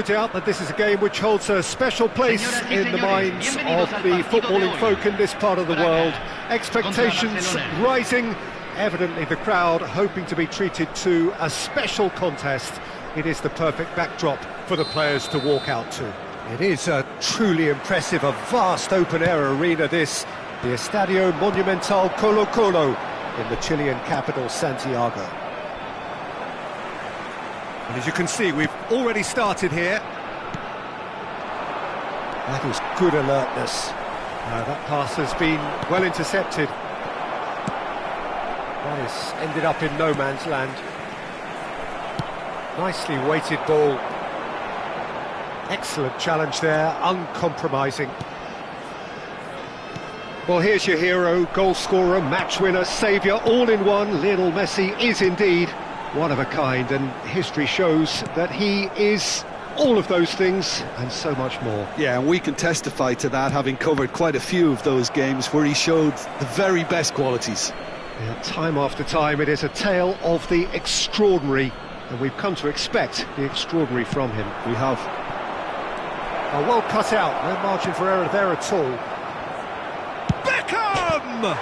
No doubt that this is a game which holds a special place in the minds of the footballing folk in this part of the world. Expectations rising, evidently the crowd hoping to be treated to a special contest. It is the perfect backdrop for the players to walk out to. It is a truly impressive, a vast open-air arena this, the Estadio Monumental Colo Colo in the Chilean capital, Santiago. And as you can see, we've already started here. That is good alertness. That pass has been well intercepted. That has ended up in no man's land. Nicely weighted ball. Excellent challenge there, uncompromising. Well, here's your hero, goal scorer, match winner, saviour, all in one. Lionel Messi is indeed one of a kind, and history shows that he is all of those things and so much more. Yeah, and we can testify to that, having covered quite a few of those games where he showed the very best qualities. Yeah, time after time, it is a tale of the extraordinary, and we've come to expect the extraordinary from him. We have. Oh, well cut out, no margin for error there at all. Beckham!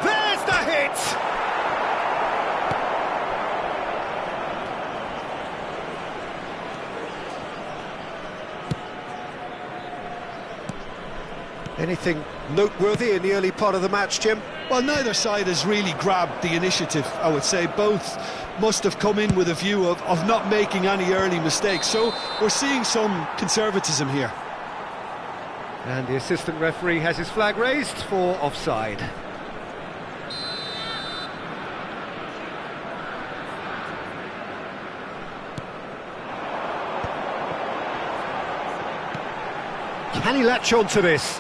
There's the hit! Anything noteworthy in the early part of the match, Jim? Well, neither side has really grabbed the initiative, I would say. Both must have come in with a view of not making any early mistakes, so we're seeing some conservatism here. And the assistant referee has his flag raised for offside. Can he latch on to this?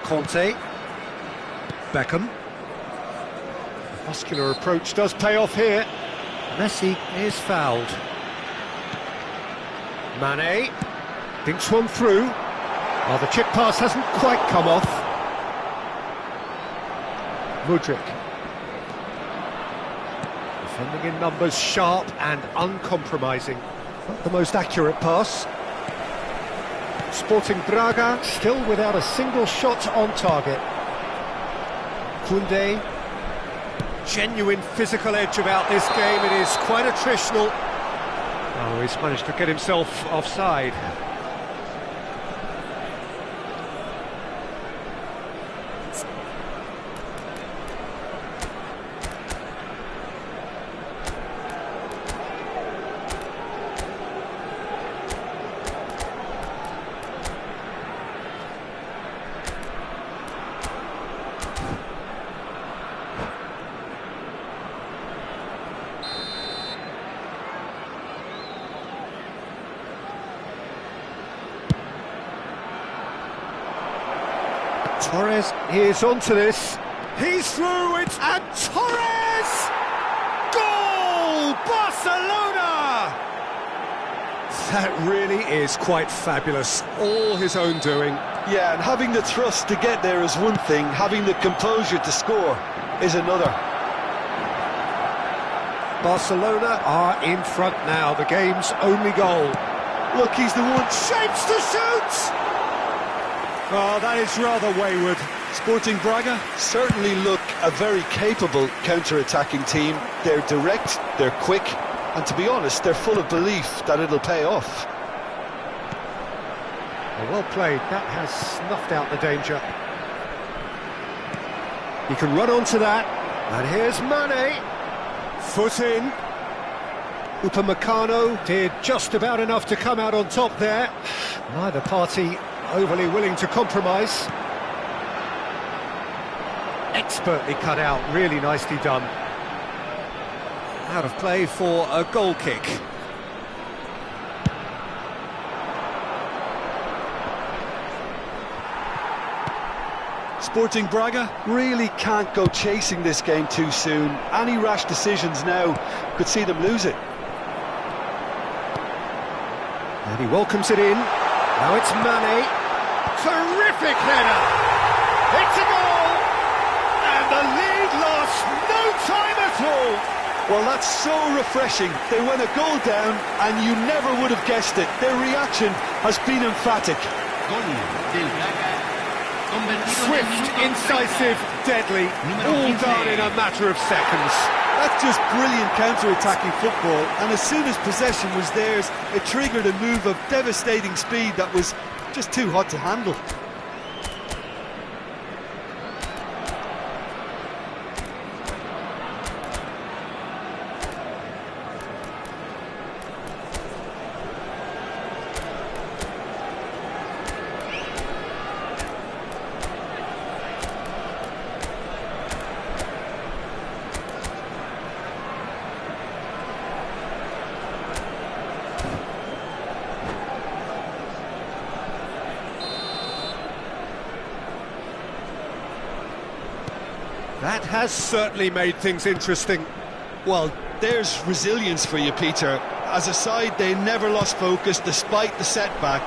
Conte. Beckham. The muscular approach does pay off here. Messi is fouled. Mane thinks one through. Well, the chip pass hasn't quite come off. Mudryk. Defending in numbers, sharp and uncompromising. Not the most accurate pass. Sporting Braga still without a single shot on target. Koundé. Genuine physical edge about this game. It is quite attritional. Oh, he's managed to get himself offside. Torres is onto this. He's through it, and Torres! Goal! Barcelona! That really is quite fabulous. All his own doing. Yeah, and having the thrust to get there is one thing, having the composure to score is another. Barcelona are in front now, the game's only goal. Look, he's the one. Shapes to shoot! Oh, that is rather wayward. Sporting Braga certainly look a very capable counter-attacking team. They're direct, they're quick, and to be honest, they're full of belief that it'll pay off. Well played, that has snuffed out the danger. He can run onto that, and here's Mane. Foot in. Upamecano did just about enough to come out on top there. Neither party overly willing to compromise. Expertly cut out, really nicely done. Out of play for a goal kick. Sporting Braga really can't go chasing this game too soon. Any rash decisions now could see them lose it. And he welcomes it in. Now it's Mane. Terrific header! It's a goal! And the lead lost no time at all! Well, that's so refreshing. They went a goal down, and you never would have guessed it. Their reaction has been emphatic. Swift, incisive, deadly, all done in a matter of seconds. That's just brilliant counter-attacking football, and as soon as possession was theirs, it triggered a move of devastating speed that was just too hot to handle. That has certainly made things interesting. Well, there's resilience for you, Peter. As a side, they never lost focus despite the setback,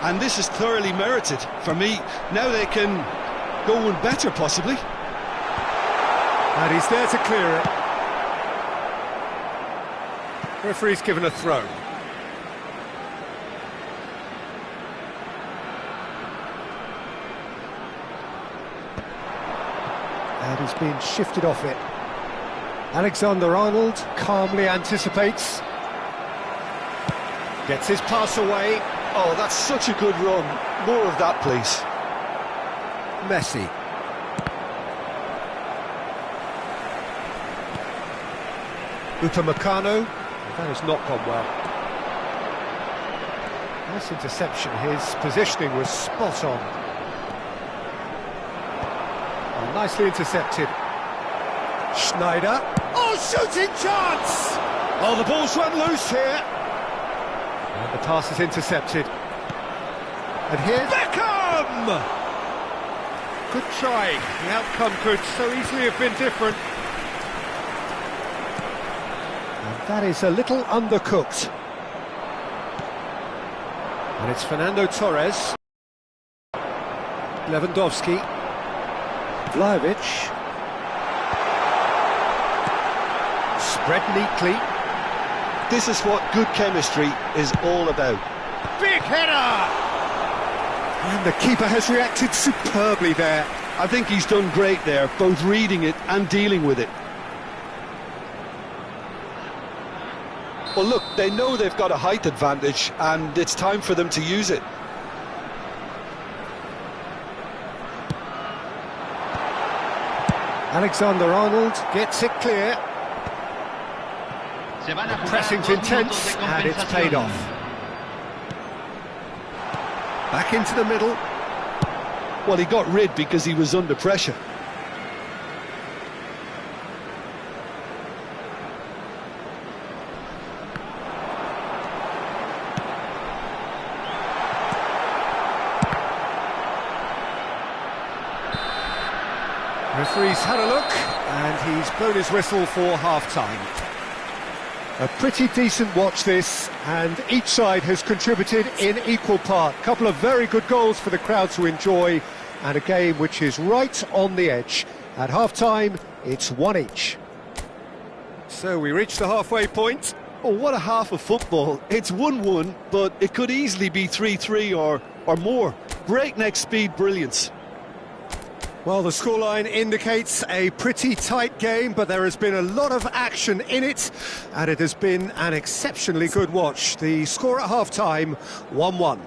and this is thoroughly merited. For me, now they can go one better, possibly. And he's there to clear it. Referee's given a throw. And he's been shifted off it. Alexander-Arnold calmly anticipates. Gets his pass away. Oh, that's such a good run. More of that, please. Messi. Upamecano. That has not gone well. Nice interception. His positioning was spot on. Oh, nicely intercepted. Schneider. Oh, shooting chance! Oh, the ball's run loose here. And the pass is intercepted. And here's Beckham! Good try. The outcome could so easily have been different. And that is a little undercooked. And it's Fernando Torres. Lewandowski. Vlahovic. Spread neatly. This is what good chemistry is all about. Big header! And the keeper has reacted superbly there. I think he's done great there, both reading it and dealing with it. Well, look, they know they've got a height advantage, and it's time for them to use it. Alexander-Arnold gets it clear. Pressing's intense, and it's paid off. Back into the middle. Well, he got rid because he was under pressure. Referee's had a look, and he's blown his whistle for half-time. A pretty decent watch this, and each side has contributed in equal part. A couple of very good goals for the crowd to enjoy, and a game which is right on the edge. At half-time, it's one each. So we reach the halfway point. Oh, what a half of football. It's 1-1, but it could easily be 3-3 or more. Breakneck speed brilliance. Well, the scoreline indicates a pretty tight game, but there has been a lot of action in it, and it has been an exceptionally good watch. The score at half-time, 1-1.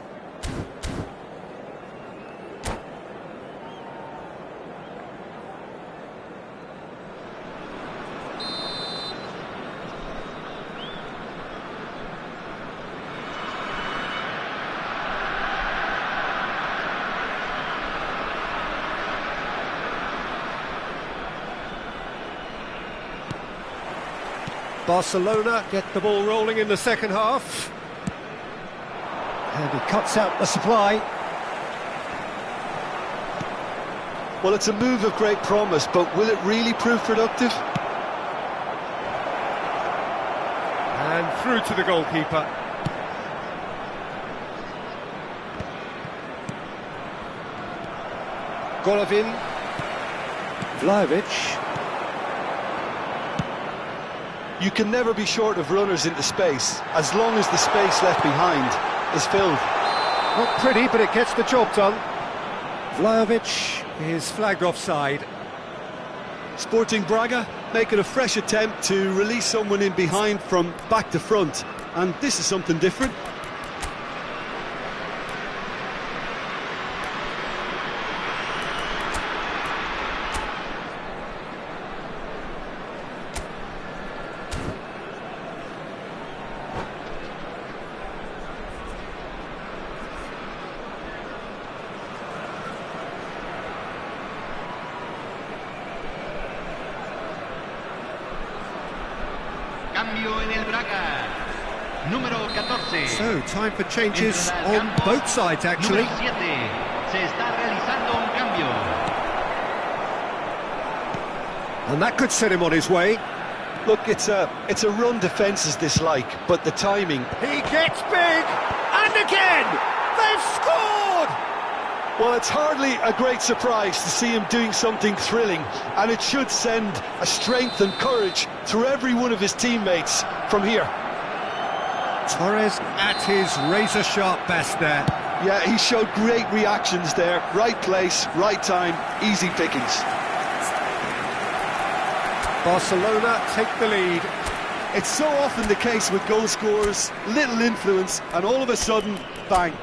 Barcelona get the ball rolling in the second half. And he cuts out the supply. Well, it's a move of great promise, but will it really prove productive? And through to the goalkeeper. Golovin. Vlahovic. You can never be short of runners into space, as long as the space left behind is filled. Not pretty, but it gets the job done. Vlahovic is flagged offside. Sporting Braga making a fresh attempt to release someone in behind from back to front, and this is something different. So, time for changes on both sides, actually. And that could set him on his way. Look, it's a run defence's dislike, but the timing. He gets big, and again, they've scored! Well, it's hardly a great surprise to see him doing something thrilling, and it should send a strength and courage through every one of his teammates from here. Torres at his razor-sharp best there. Yeah, he showed great reactions there. Right place, right time, easy pickings. Barcelona take the lead. It's so often the case with goal scorers, little influence, and all of a sudden, bang.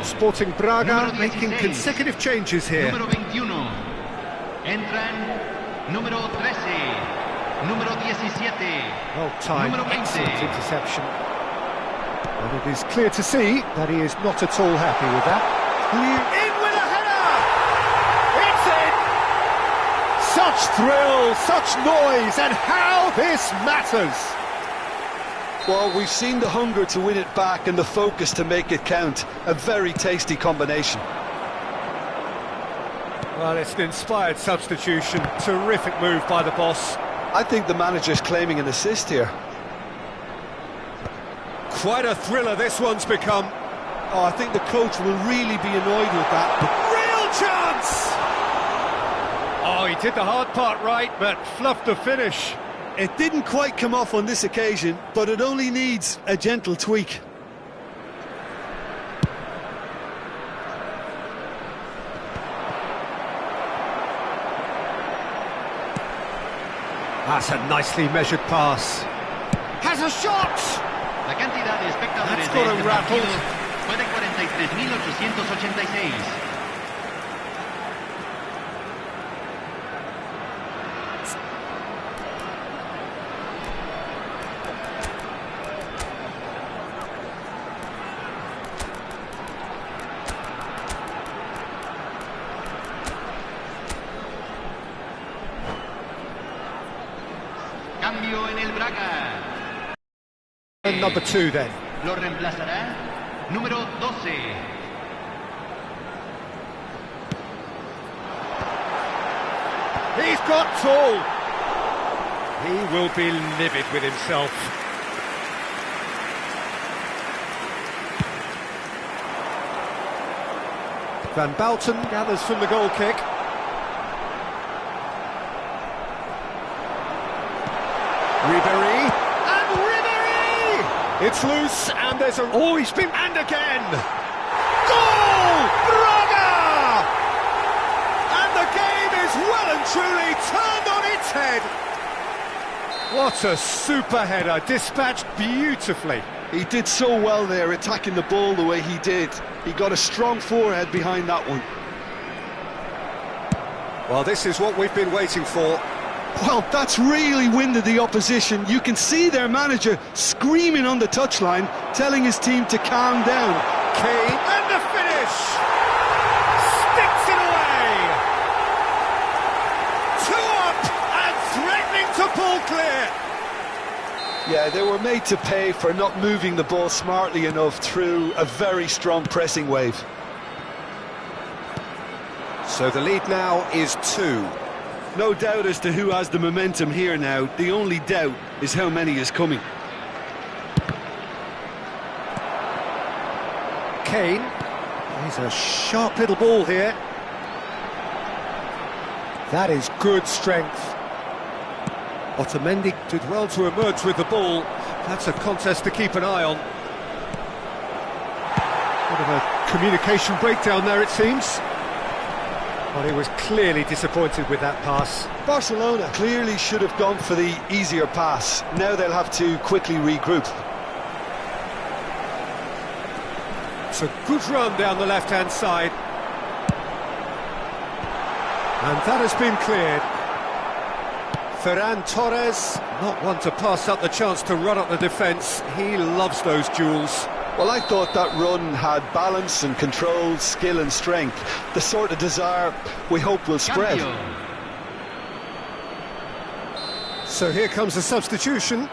Sporting Braga making consecutive changes here. Número 21. Entran número 13. Número 17. Well timed, Número 20. excellent interception. And it is clear to see that he is not at all happy with that. In with a header! It's in! Such thrill, such noise, and how this matters! Well, we've seen the hunger to win it back and the focus to make it count. A very tasty combination. Well, it's an inspired substitution. Terrific move by the boss. I think the manager's claiming an assist here. Quite a thriller this one's become. Oh, I think the coach will really be annoyed with that. Real chance! Oh, he did the hard part right, but fluffed the finish. It didn't quite come off on this occasion, but it only needs a gentle tweak. That's a nicely measured pass. Has a shot! La cantidad de espectadores That's got de him este rattled. partido fue de 43.886. Cambio en el Braga. And number 2 then. Lo reemplazará número 12. He's got tall. He will be livid with himself. Van Bouten gathers from the goal kick. Ribéry, and Ribéry! It's loose, and there's a... Oh, he's been... And again! Goal! Braga! And the game is well and truly turned on its head. What a super header, dispatched beautifully. He did so well there, attacking the ball the way he did. He got a strong forehead behind that one. Well, this is what we've been waiting for. Well, that's really winded the opposition. You can see their manager screaming on the touchline, telling his team to calm down. Kane, and the finish! Sticks Liverpool clear! Yeah, they were made to pay for not moving the ball smartly enough through a very strong pressing wave. So the lead now is 2. No doubt as to who has the momentum here now. The only doubt is how many is coming. Kane. He's a sharp little ball here. That is good strength. Otamendi did well to emerge with the ball. That's a contest to keep an eye on. Bit of a communication breakdown there, it seems. But he was clearly disappointed with that pass. Barcelona clearly should have gone for the easier pass. Now they'll have to quickly regroup. It's a good run down the left-hand side. And that has been cleared. Ferran Torres, not one to pass up the chance to run up the defence. He loves those duels. Well, I thought that run had balance and control, skill and strength. The sort of desire we hope will spread. Cambio. So here comes the substitution.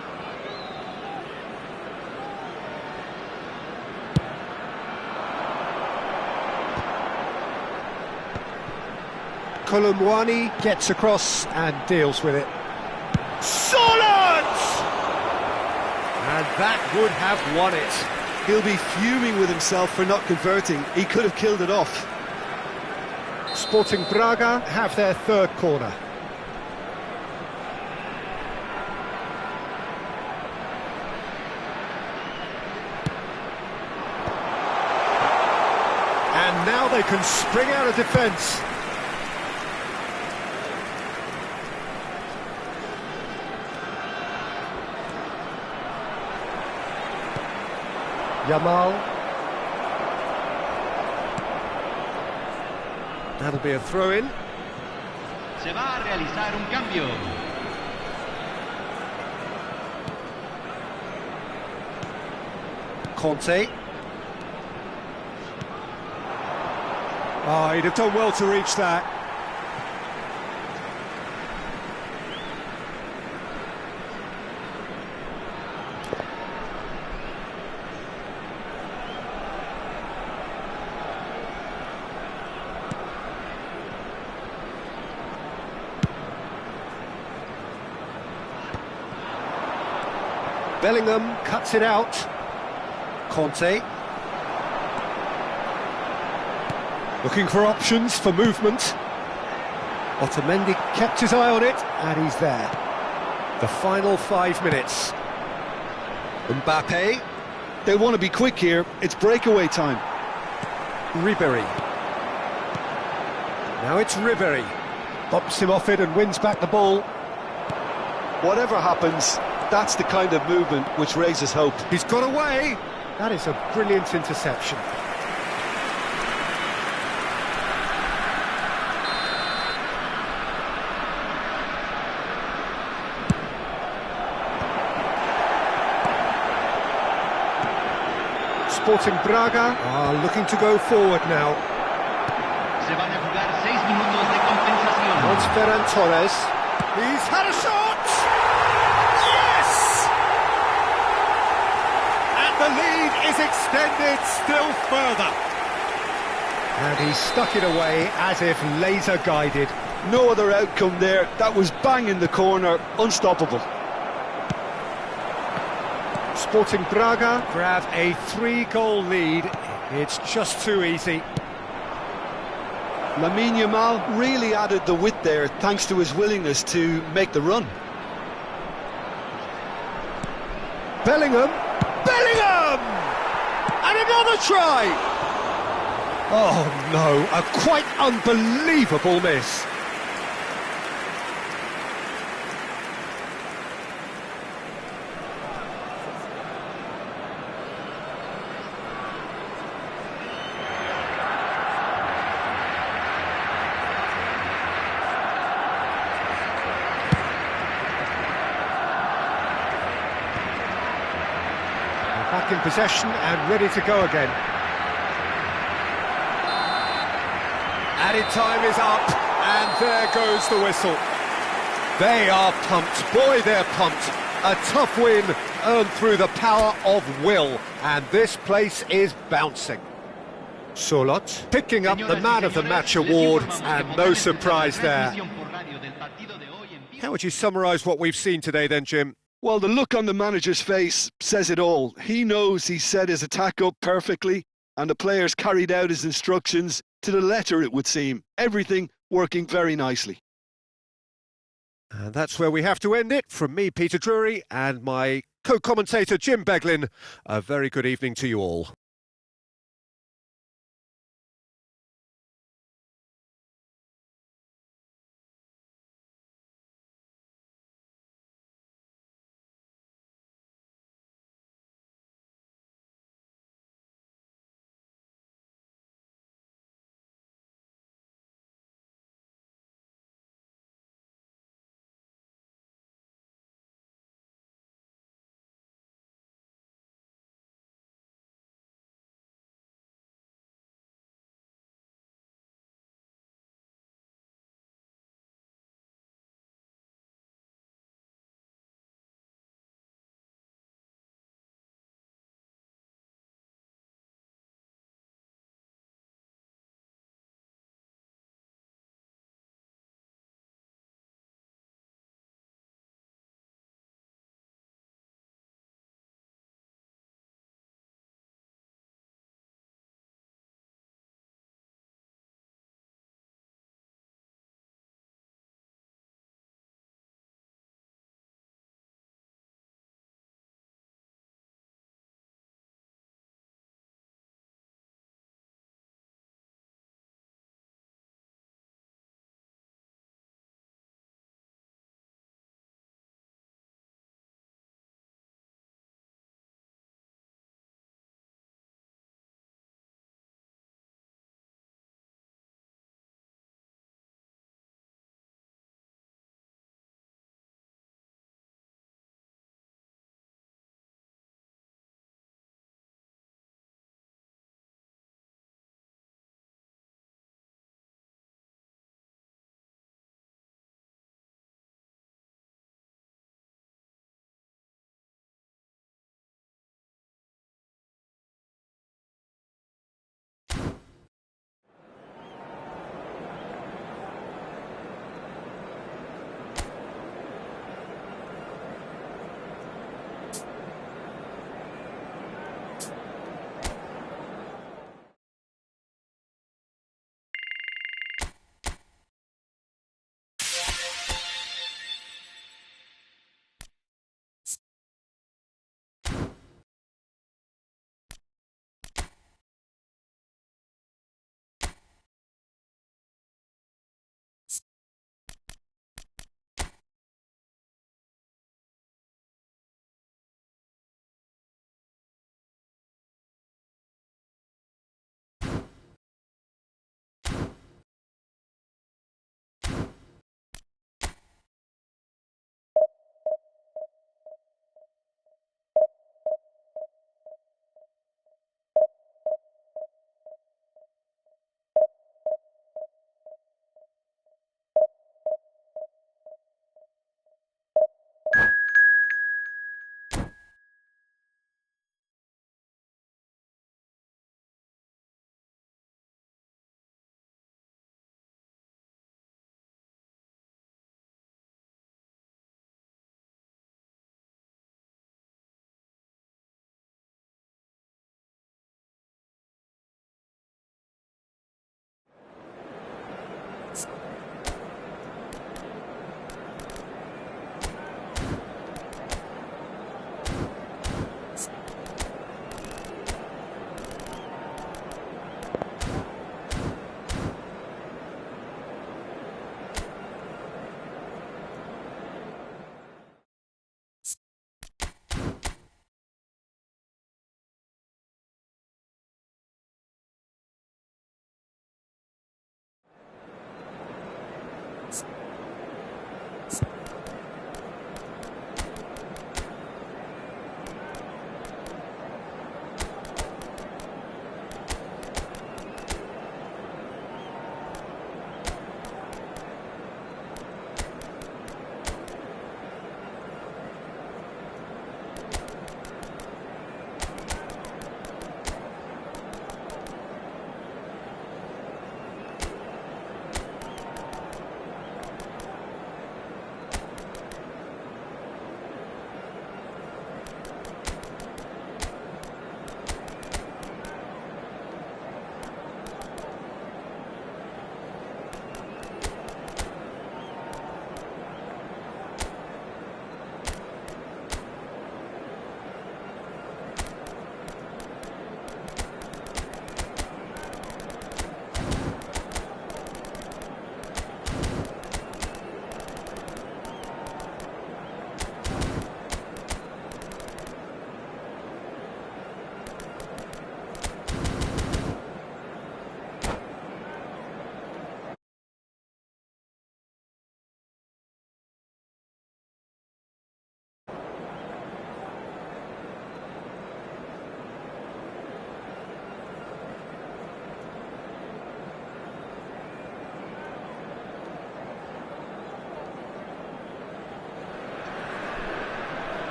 Kolomwani gets across and deals with it. Solid! And that would have won it. He'll be fuming with himself for not converting. He could have killed it off. Sporting Braga have their third corner. And now they can spring out of defence. Yamal. That'll be a throw-in. Se va a realizar un cambio. Conte. Oh, he'd have done well to reach that. Bellingham cuts it out. Conte. Looking for options for movement. Otamendi kept his eye on it, and he's there. The final 5 minutes. Mbappe. They want to be quick here. It's breakaway time. Ribery. Now it's Ribery. Bumps him off it and wins back the ball. Whatever happens, that's the kind of movement which raises hope. He's got away. That is a brilliant interception. Sporting Braga are looking to go forward now. Se van a jugar 6 minutos de compensación. Once Ferran Torres. He's had a shot! Yes! And the lead is extended still further. And he stuck it away as if laser guided. No other outcome there. That was bang in the corner, unstoppable. Sporting Braga grab a 3-goal lead. It's just too easy. Lamine Yamal really added the width there thanks to his willingness to make the run. Bellingham! Bellingham! And another try! Oh no, a quite unbelievable miss. Back in possession and ready to go again. Added time is up, and there goes the whistle. They are pumped. Boy, they're pumped. A tough win earned through the power of will, and this place is bouncing. Solot picking up the Man of the Match award, and no surprise there. How would you summarise what we've seen today then, Jim? Well, the look on the manager's face says it all. He knows he set his attack up perfectly, and the players carried out his instructions to the letter, it would seem. Everything working very nicely. And that's where we have to end it. From me, Peter Drury, and my co-commentator, Jim Beglin. A very good evening to you all.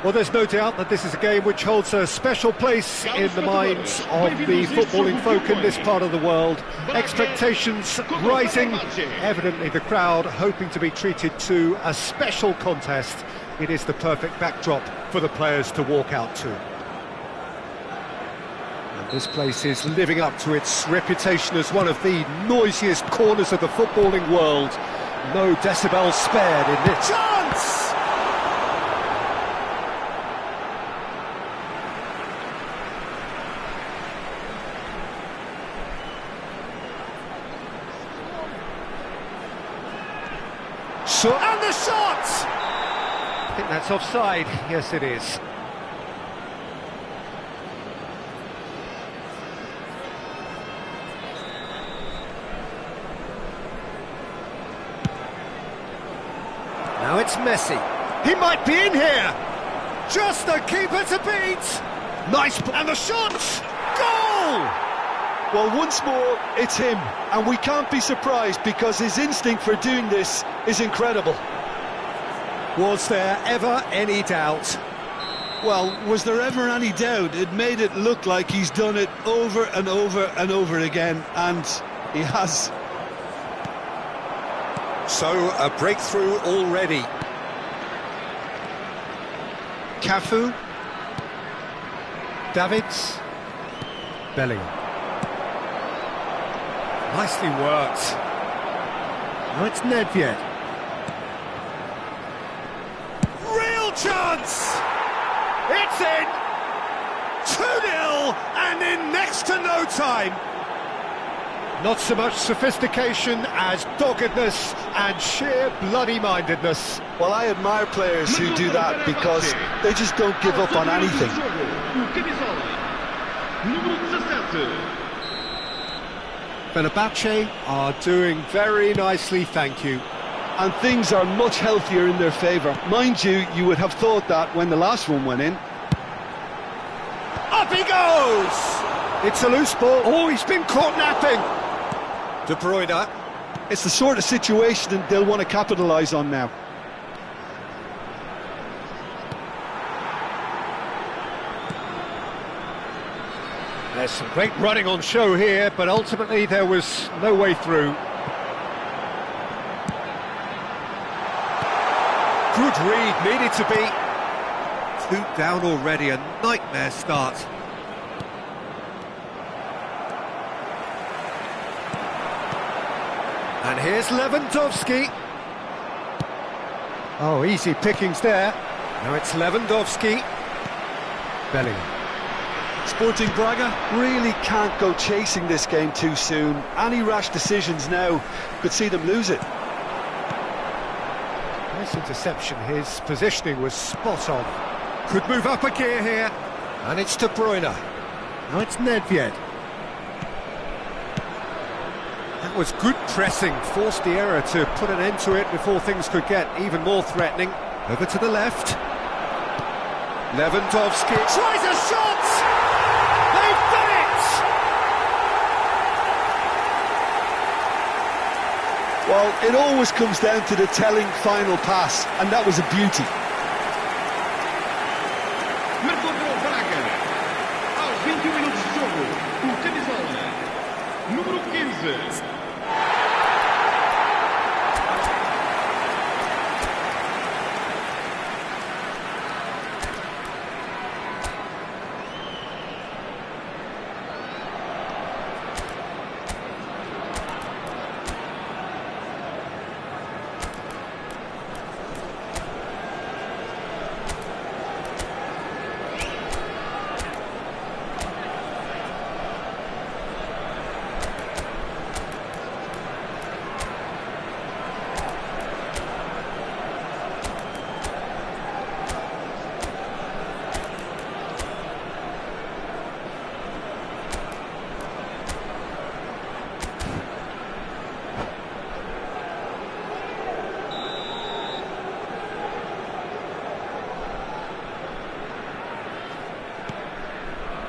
Well, there's no doubt that this is a game which holds a special place in the minds of the footballing folk in this part of the world. Expectations rising, evidently the crowd hoping to be treated to a special contest. It is the perfect backdrop for the players to walk out to. And this place is living up to its reputation as one of the noisiest corners of the footballing world. No decibels spared in this. Chance! And the shot! I think that's offside. Yes, it is. Now it's Messi. He might be in here. Just the keeper to beat. Nice, and the shot! Goal! Well, once more, it's him, and we can't be surprised because his instinct for doing this is incredible. Was there ever any doubt? Well, was there ever any doubt? It made it look like he's done it over and over and over again, and he has. So, a breakthrough already. Cafu. Davids. Bellingham. Nicely worked. Now it's Nedved. Real chance! It's in! 2-0 and in next to no time. Not so much sophistication as doggedness and sheer bloody-mindedness. Well, I admire players who do that because they just don't give up on anything. Fenerbahce are doing very nicely, thank you. And things are much healthier in their favour. Mind you, you would have thought that when the last one went in. Up he goes! It's a loose ball. Oh, he's been caught napping. De Bruyne. It's the sort of situation they'll want to capitalise on now. There's some great running on show here, but ultimately there was no way through. Good read, needed to be. 2 down already, a nightmare start. And here's Lewandowski. Oh, easy pickings there. Now it's Lewandowski. Bellingham. Sporting Braga really can't go chasing this game too soon. Any rash decisions now could see them lose it. Nice interception. His positioning was spot on. Could move up a gear here. And it's De Bruyne. Now it's Nedved. That was good pressing. Forced the error to put an end to it before things could get even more threatening. Over to the left. Lewandowski tries a shot! They've done it! Well, it always comes down to the telling final pass, and that was a beauty. Marcou Braga. Aos 21 minutos de jogo, o camisola número 15.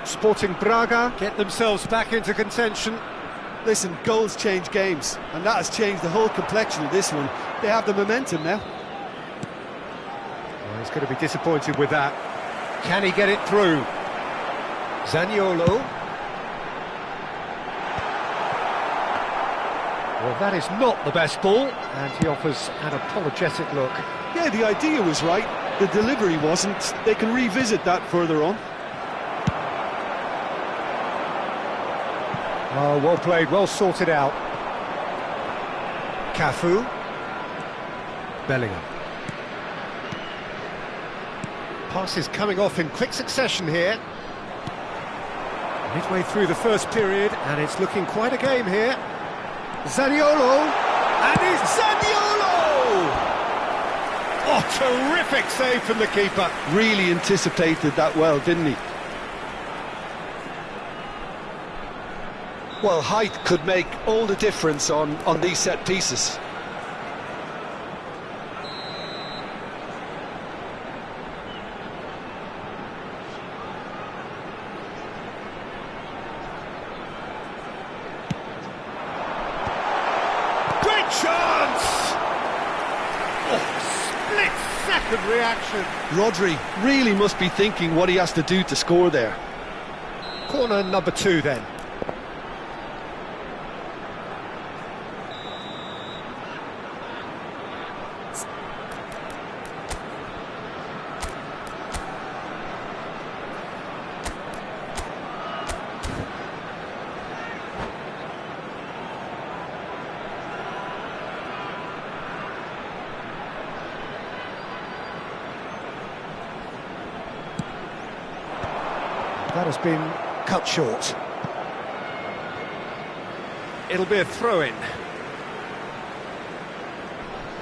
Sporting Braga get themselves back into contention. Listen, goals change games, and that has changed the whole complexion of this one. They have the momentum now. Well, He's going to be disappointed with that. Can he get it through? Zaniolo. Well, that is not the best ball, and he offers an apologetic look. Yeah, the idea was right, the delivery wasn't. They can revisit that further on. Oh, well played, well sorted out. Cafu. Bellingham. Passes coming off in quick succession here. Midway through the first period, and it's looking quite a game here. Zaniolo, and it's Zaniolo! Oh, terrific save from the keeper. Really anticipated that well, didn't he? Well, height could make all the difference on these set pieces. Great chance! Oh, split-second reaction. Rodri really must be thinking what he has to do to score there. Corner number 2 then. That has been cut short. It'll be a throw-in.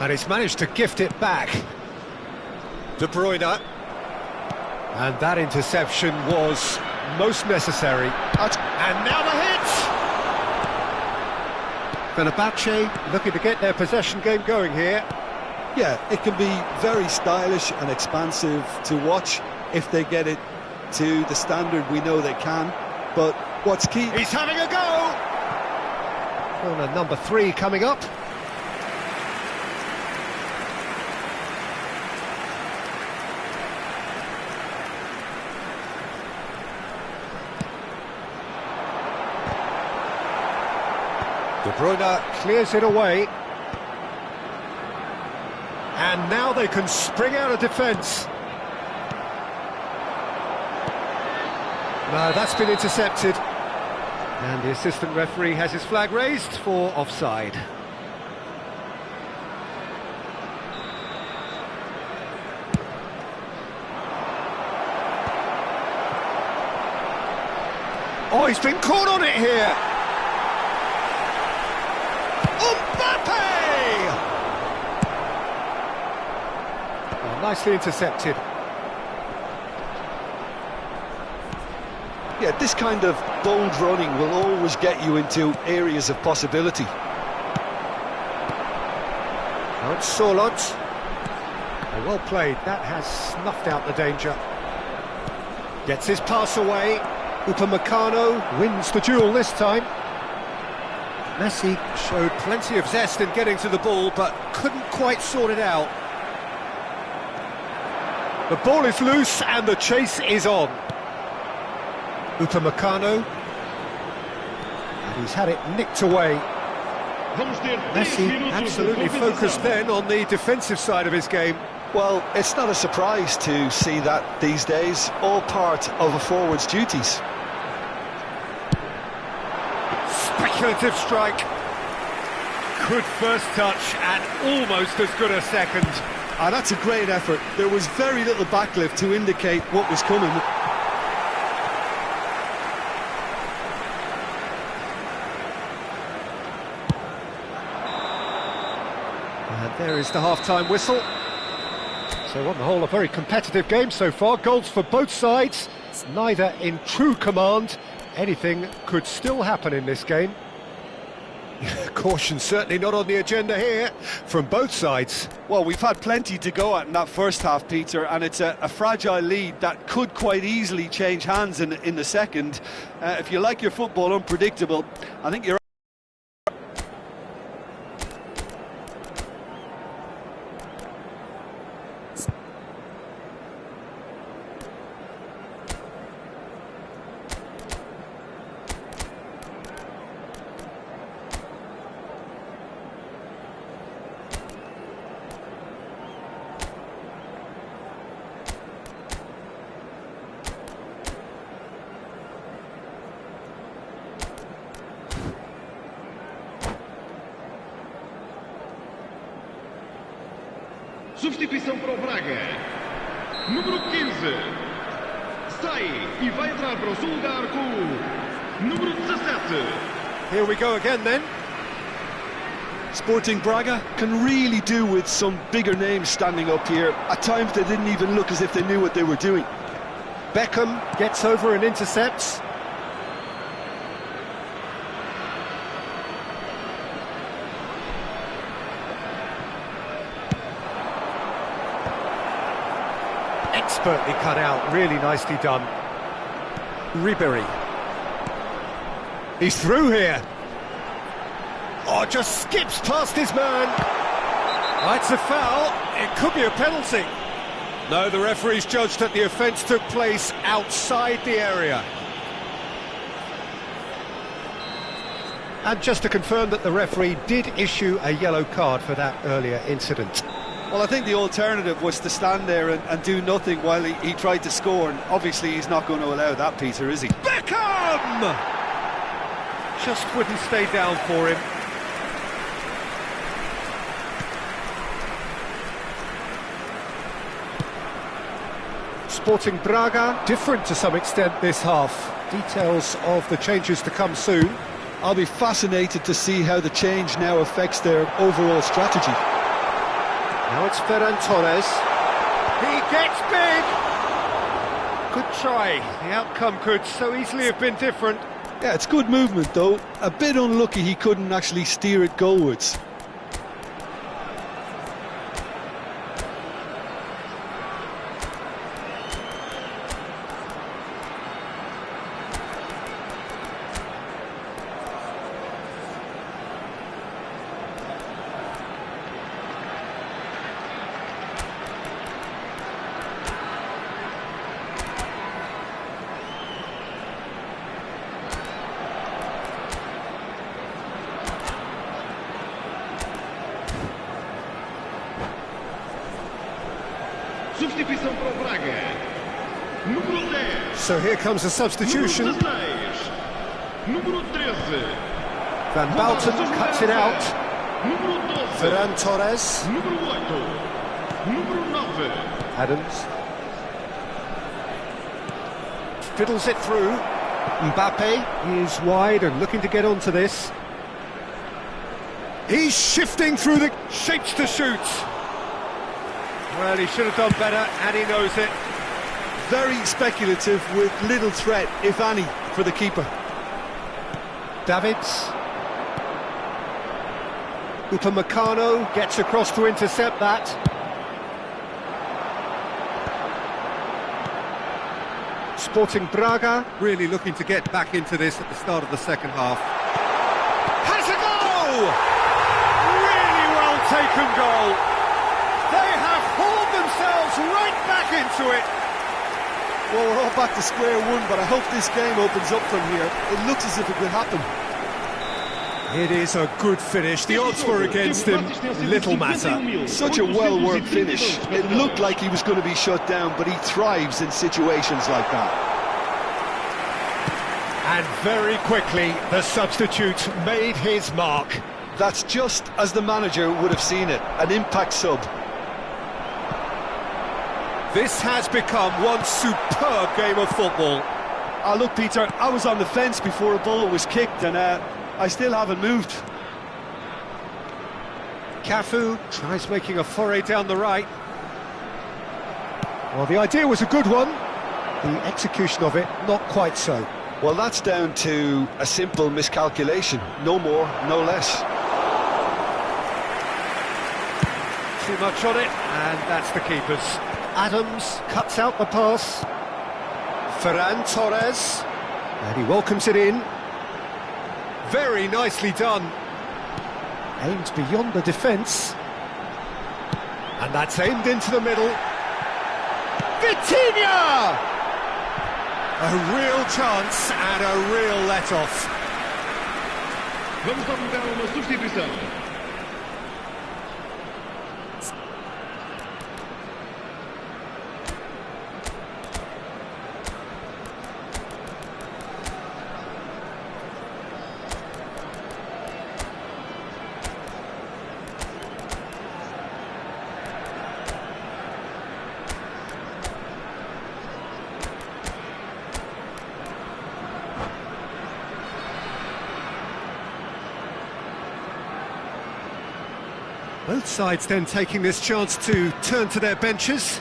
And he's managed to gift it back. De Bruyne. And that interception was most necessary. And now the hit! Fenerbahce looking to get their possession game going here. Yeah, it can be very stylish and expansive to watch if they get it to the standard we know they can, but what's key... He's having a go! Corner number 3 coming up. De Bruyne clears it away. And now they can spring out of defence. No, that's been intercepted. And the assistant referee has his flag raised for offside. Oh, he's been caught on it here. Mbappe! Oh, nicely intercepted. Yeah, this kind of bold running will always get you into areas of possibility. Now it's Sorloth. Oh, well played, that has snuffed out the danger. Gets his pass away. Upamecano wins the duel this time. Messi showed plenty of zest in getting to the ball, but couldn't quite sort it out. The ball is loose and the chase is on. Upamecano, and he's had it nicked away. Messi absolutely focused then on the defensive side of his game. Well, it's not a surprise to see that these days, all part of a forward's duties. Speculative strike. Good first touch and almost as good a second. Ah, that's a great effort. There was very little backlift to indicate what was coming. And there is the half-time whistle. So on the whole, a very competitive game so far. Goals for both sides, neither in true command. Anything could still happen in this game. Caution certainly not on the agenda here from both sides. Well, we've had plenty to go at in that first half, Peter, and it's a fragile lead that could quite easily change hands in the second. If you like your football unpredictable, I think you're... Substituição para o Braga. Número 15. Sai e vai entrar para o seu lugar com o número 17. Here we go again then. Sporting Braga can really do with some bigger names standing up here. At times they didn't even look as if they knew what they were doing. Beckham gets over and intercepts. Expertly cut out, really nicely done. Ribery. He's through here. Oh, just skips past his man. That's a foul. It could be a penalty. No, the referee's judged that the offence took place outside the area. And just to confirm that the referee did issue a yellow card for that earlier incident. Well, I think the alternative was to stand there and do nothing while he tried to score, and obviously he's not going to allow that, Peter, is he? Beckham! Just wouldn't stay down for him. Sporting Braga, different to some extent this half. Details of the changes to come soon. I'll be fascinated to see how the change now affects their overall strategy. Now it's Ferran Torres. He gets big! Good try. The outcome could so easily have been different. Yeah, it's good movement though. A bit unlucky he couldn't actually steer it goalwards. Substituição para o Braga. Número 10. So here comes a substitution. Número 16. Número 13. Van Bouten cuts it out. Número 12. Ferran Torres. Número 8. Número 9. Adams. Fiddles it through. Mbappe is wide and looking to get onto this. He's shifting through the shapes to shoot. Well, he should have done better, and he knows it. Very speculative with little threat, if any, for the keeper. Davids. Upamecano gets across to intercept that. Sporting Braga really looking to get back into this at the start of the second half. Has a goal! Really well taken goal. They have hauled themselves right back into it. Well, we're all back to square one, but I hope this game opens up from here. It looks as if it could happen. It is a good finish. The odds were against him. Little matter. Such a well-worked finish. It looked like he was going to be shut down, but he thrives in situations like that. And very quickly, the substitute made his mark. That's just as the manager would have seen it, an impact sub. This has become one superb game of football. Look, Peter, I was on the fence before a ball was kicked, and I still haven't moved. Cafu tries making a foray down the right. Well, the idea was a good one. The execution of it, not quite so. Well, that's down to a simple miscalculation. No more, no less. Too much on it, and that's the keeper's. Adams cuts out the pass. Ferran Torres, and he welcomes it in. Very nicely done. Aimed beyond the defence. And that's aimed into the middle. Vitinha! A real chance and a real let-off. Vamos apontar uma substituição. Both sides then taking this chance to turn to their benches.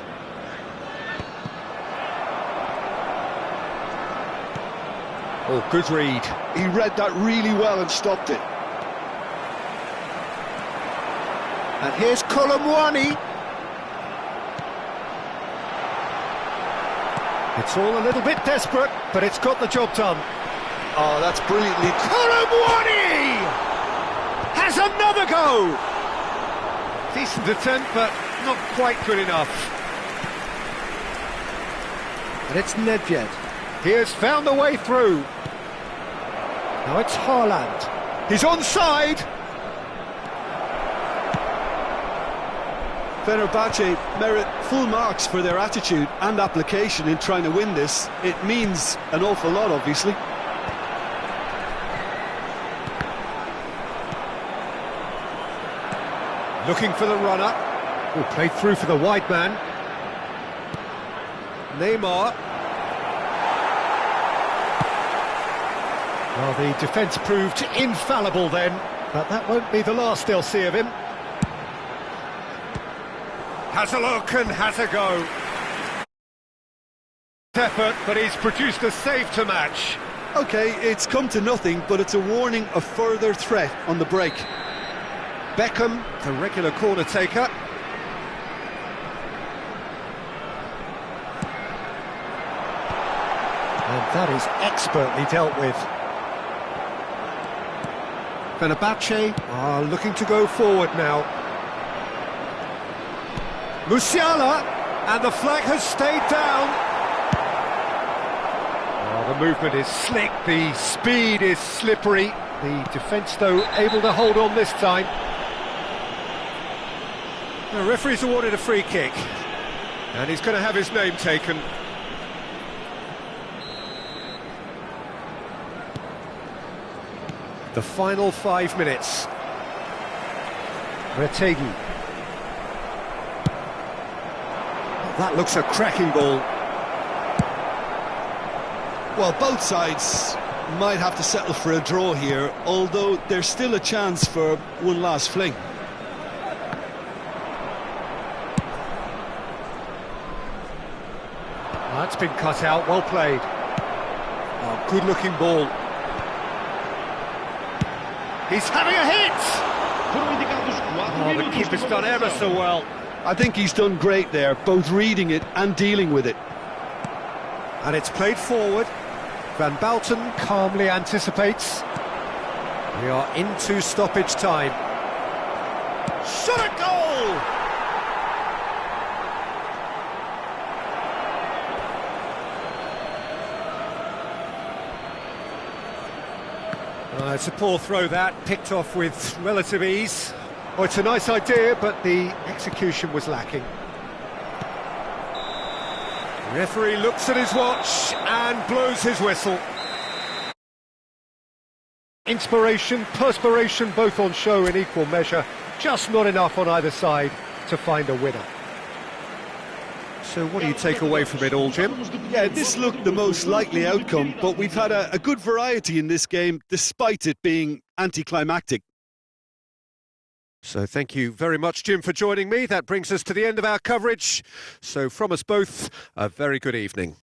Oh, good read. He read that really well and stopped it. And here's Colomwani. It's all a little bit desperate, but it's got the job done. Oh, that's brilliantly... Colomwani has another go! Decent attempt, but not quite good enough. And it's Nedved. He has found a way through. Now it's Haaland. He's onside. Fenerbahce merit full marks for their attitude and application in trying to win this. It means an awful lot, obviously. Looking for the runner. Oh, played through for the wide man. Neymar. Well, the defence proved infallible then, but that won't be the last they'll see of him. Has a look and has a go. Effort, but he's produced a save to match. OK, it's come to nothing, but it's a warning of further threat on the break. Beckham, the regular corner taker. And that is expertly dealt with. Fenerbahce are looking to go forward now. Musiala, and the flag has stayed down. Oh, the movement is slick, the speed is slippery. The defence, though, able to hold on this time. The referee's awarded a free kick, and he's going to have his name taken. The final 5 minutes. Retegi. That looks a cracking ball. Well, both sides might have to settle for a draw here, although there's still a chance for one last fling. That's been cut out, well played. Oh, good-looking ball. He's having a hit! Oh, the keeper's done ever so well. I think he's done great there, both reading it and dealing with it. And it's played forward. Van Bouten calmly anticipates. We are into stoppage time. Shot a goal! It's a poor throw that, picked off with relative ease. Oh, it's a nice idea, but the execution was lacking. The referee looks at his watch and blows his whistle. Inspiration, perspiration, both on show in equal measure. Just not enough on either side to find a winner. So what do you take away from it all, Jim? Yeah, this looked the most likely outcome, but we've had a good variety in this game, despite it being anticlimactic. So thank you very much, Jim, for joining me. That brings us to the end of our coverage. So from us both, a very good evening.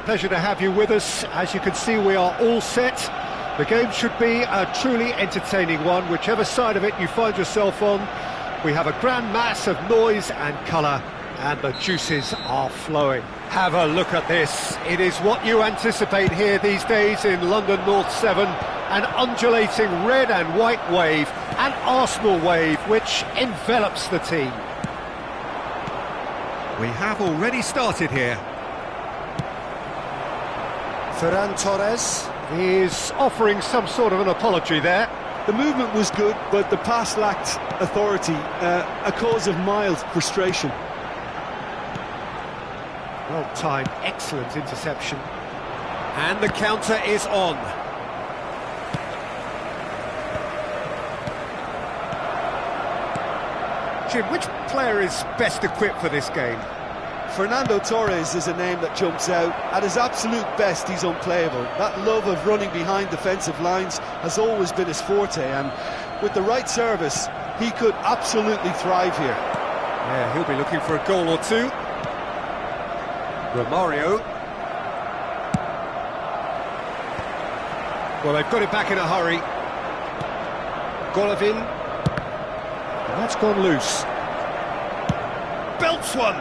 pleasure to have you with us. As you can see, we are all set. The game should be a truly entertaining one, whichever side of it you find yourself on. We have a grand mass of noise and colour, and the juices are flowing. Have a look at this. It is what you anticipate here these days in London North 7. An undulating red and white wave, an Arsenal wave, which envelops the team. We have already started here. Ferran Torres is offering some sort of an apology there. The movement was good, but the pass lacked authority, a cause of mild frustration. Well timed, excellent interception. And the counter is on. Jim, which player is best equipped for this game? Fernando Torres is a name that jumps out. At his absolute best, he's unplayable. That love of running behind defensive lines has always been his forte, and with the right service, he could absolutely thrive here. Yeah, he'll be looking for a goal or two. Romario. Well, they've got it back in a hurry. Golovin. And that's gone loose. Belts one.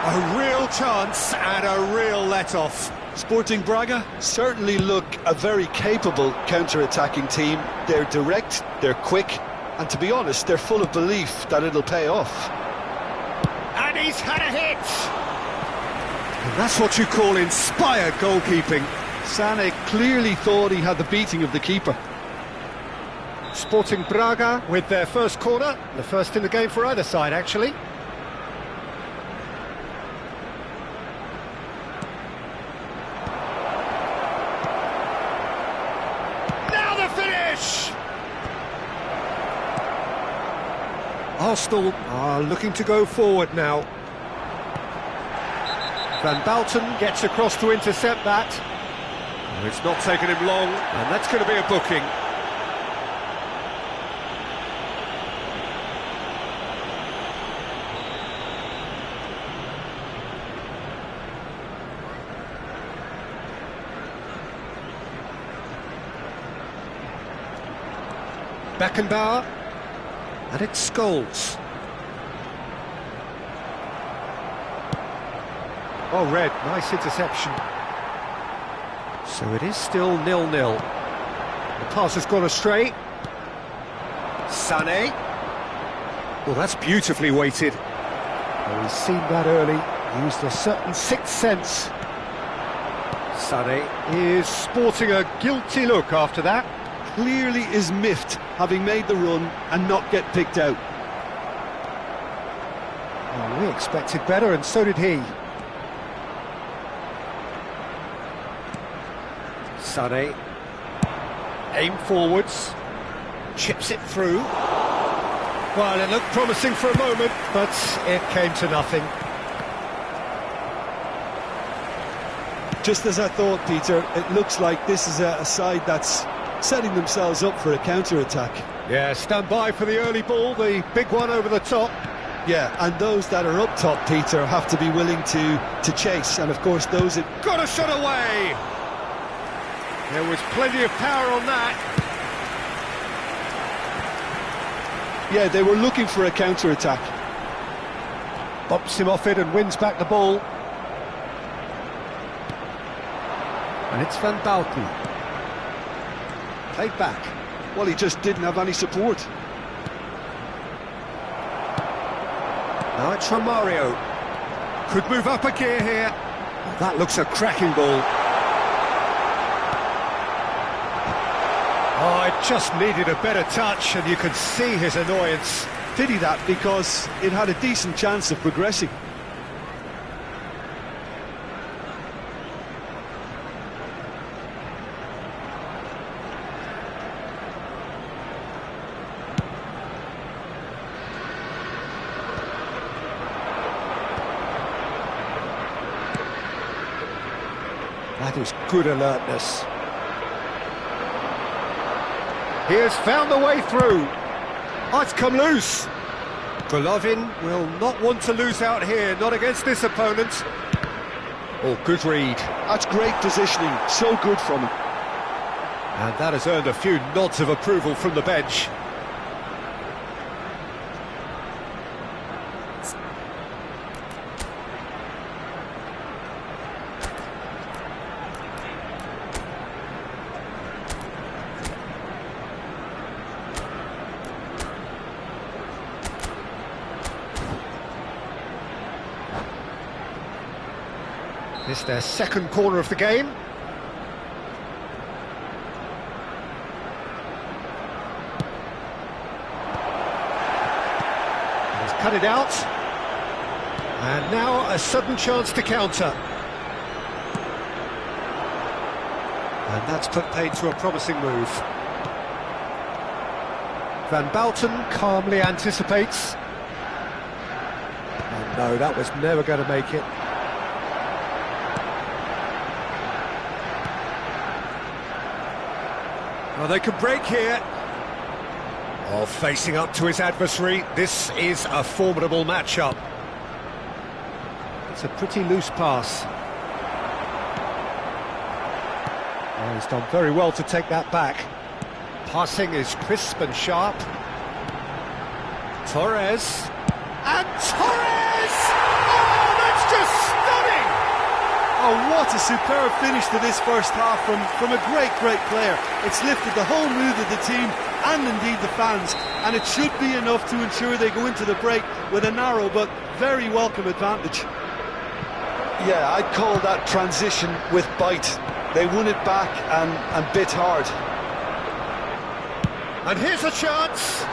A real chance and a real let-off. Sporting Braga certainly look a very capable counter-attacking team. They're direct, they're quick, and to be honest, they're full of belief that it'll pay off. And he's had a hit! And that's what you call inspired goalkeeping. Sané clearly thought he had the beating of the keeper. Sporting Braga with their first corner, the first in the game for either side, actually. Now the finish! Arsenal are looking to go forward now. Van Balten gets across to intercept that. Oh, it's not taken him long, and that's going to be a booking. Beckenbauer, and it's Scholes. Oh, Red, nice interception. So it is still 0-0. The pass has gone astray. Sané. Well, that's beautifully weighted. Well, he's seen that early, used a certain sixth sense. Sané is sporting a guilty look after that. Clearly is miffed, having made the run and not get picked out. Well, we expected better, and so did he. Sané, aim forwards, chips it through. Well, it looked promising for a moment, but it came to nothing. Just as I thought, Peter, it looks like this is a side that's setting themselves up for a counter-attack. Yeah, stand by for the early ball, the big one over the top. Yeah, and those that are up top, Peter, have to be willing to chase, and of course those that... Got a shot away! There was plenty of power on that. Yeah, they were looking for a counter-attack. Bumps him off it and wins back the ball. And it's Van Balten. Played back. Well, he just didn't have any support. Now it's Romario. Could move up a gear here. That looks a cracking ball. Oh, it just needed a better touch, and you could see his annoyance. Did he that? Because it had a decent chance of progressing. That is good alertness. He has found the way through. Oh, it's come loose. Golovin will not want to lose out here, not against this opponent. Oh, good read. That's great positioning, so good from him. And that has earned a few nods of approval from the bench. This is their second corner of the game. He's cut it out. And now a sudden chance to counter. And that's put paid to a promising move. Van Bouten calmly anticipates. And no, that was never going to make it. Well, they could break here. Oh, facing up to his adversary. This is a formidable matchup. It's a pretty loose pass. Oh, he's done very well to take that back. Passing is crisp and sharp. Torres. And Torres! Oh, that's just stunning! Oh, what a superb finish to this first half from a great player. It's lifted the whole mood of the team and indeed the fans, and it should be enough to ensure they go into the break with a narrow but very welcome advantage. Yeah, I'd call that transition with bite. They won it back and bit hard. And here's a chance!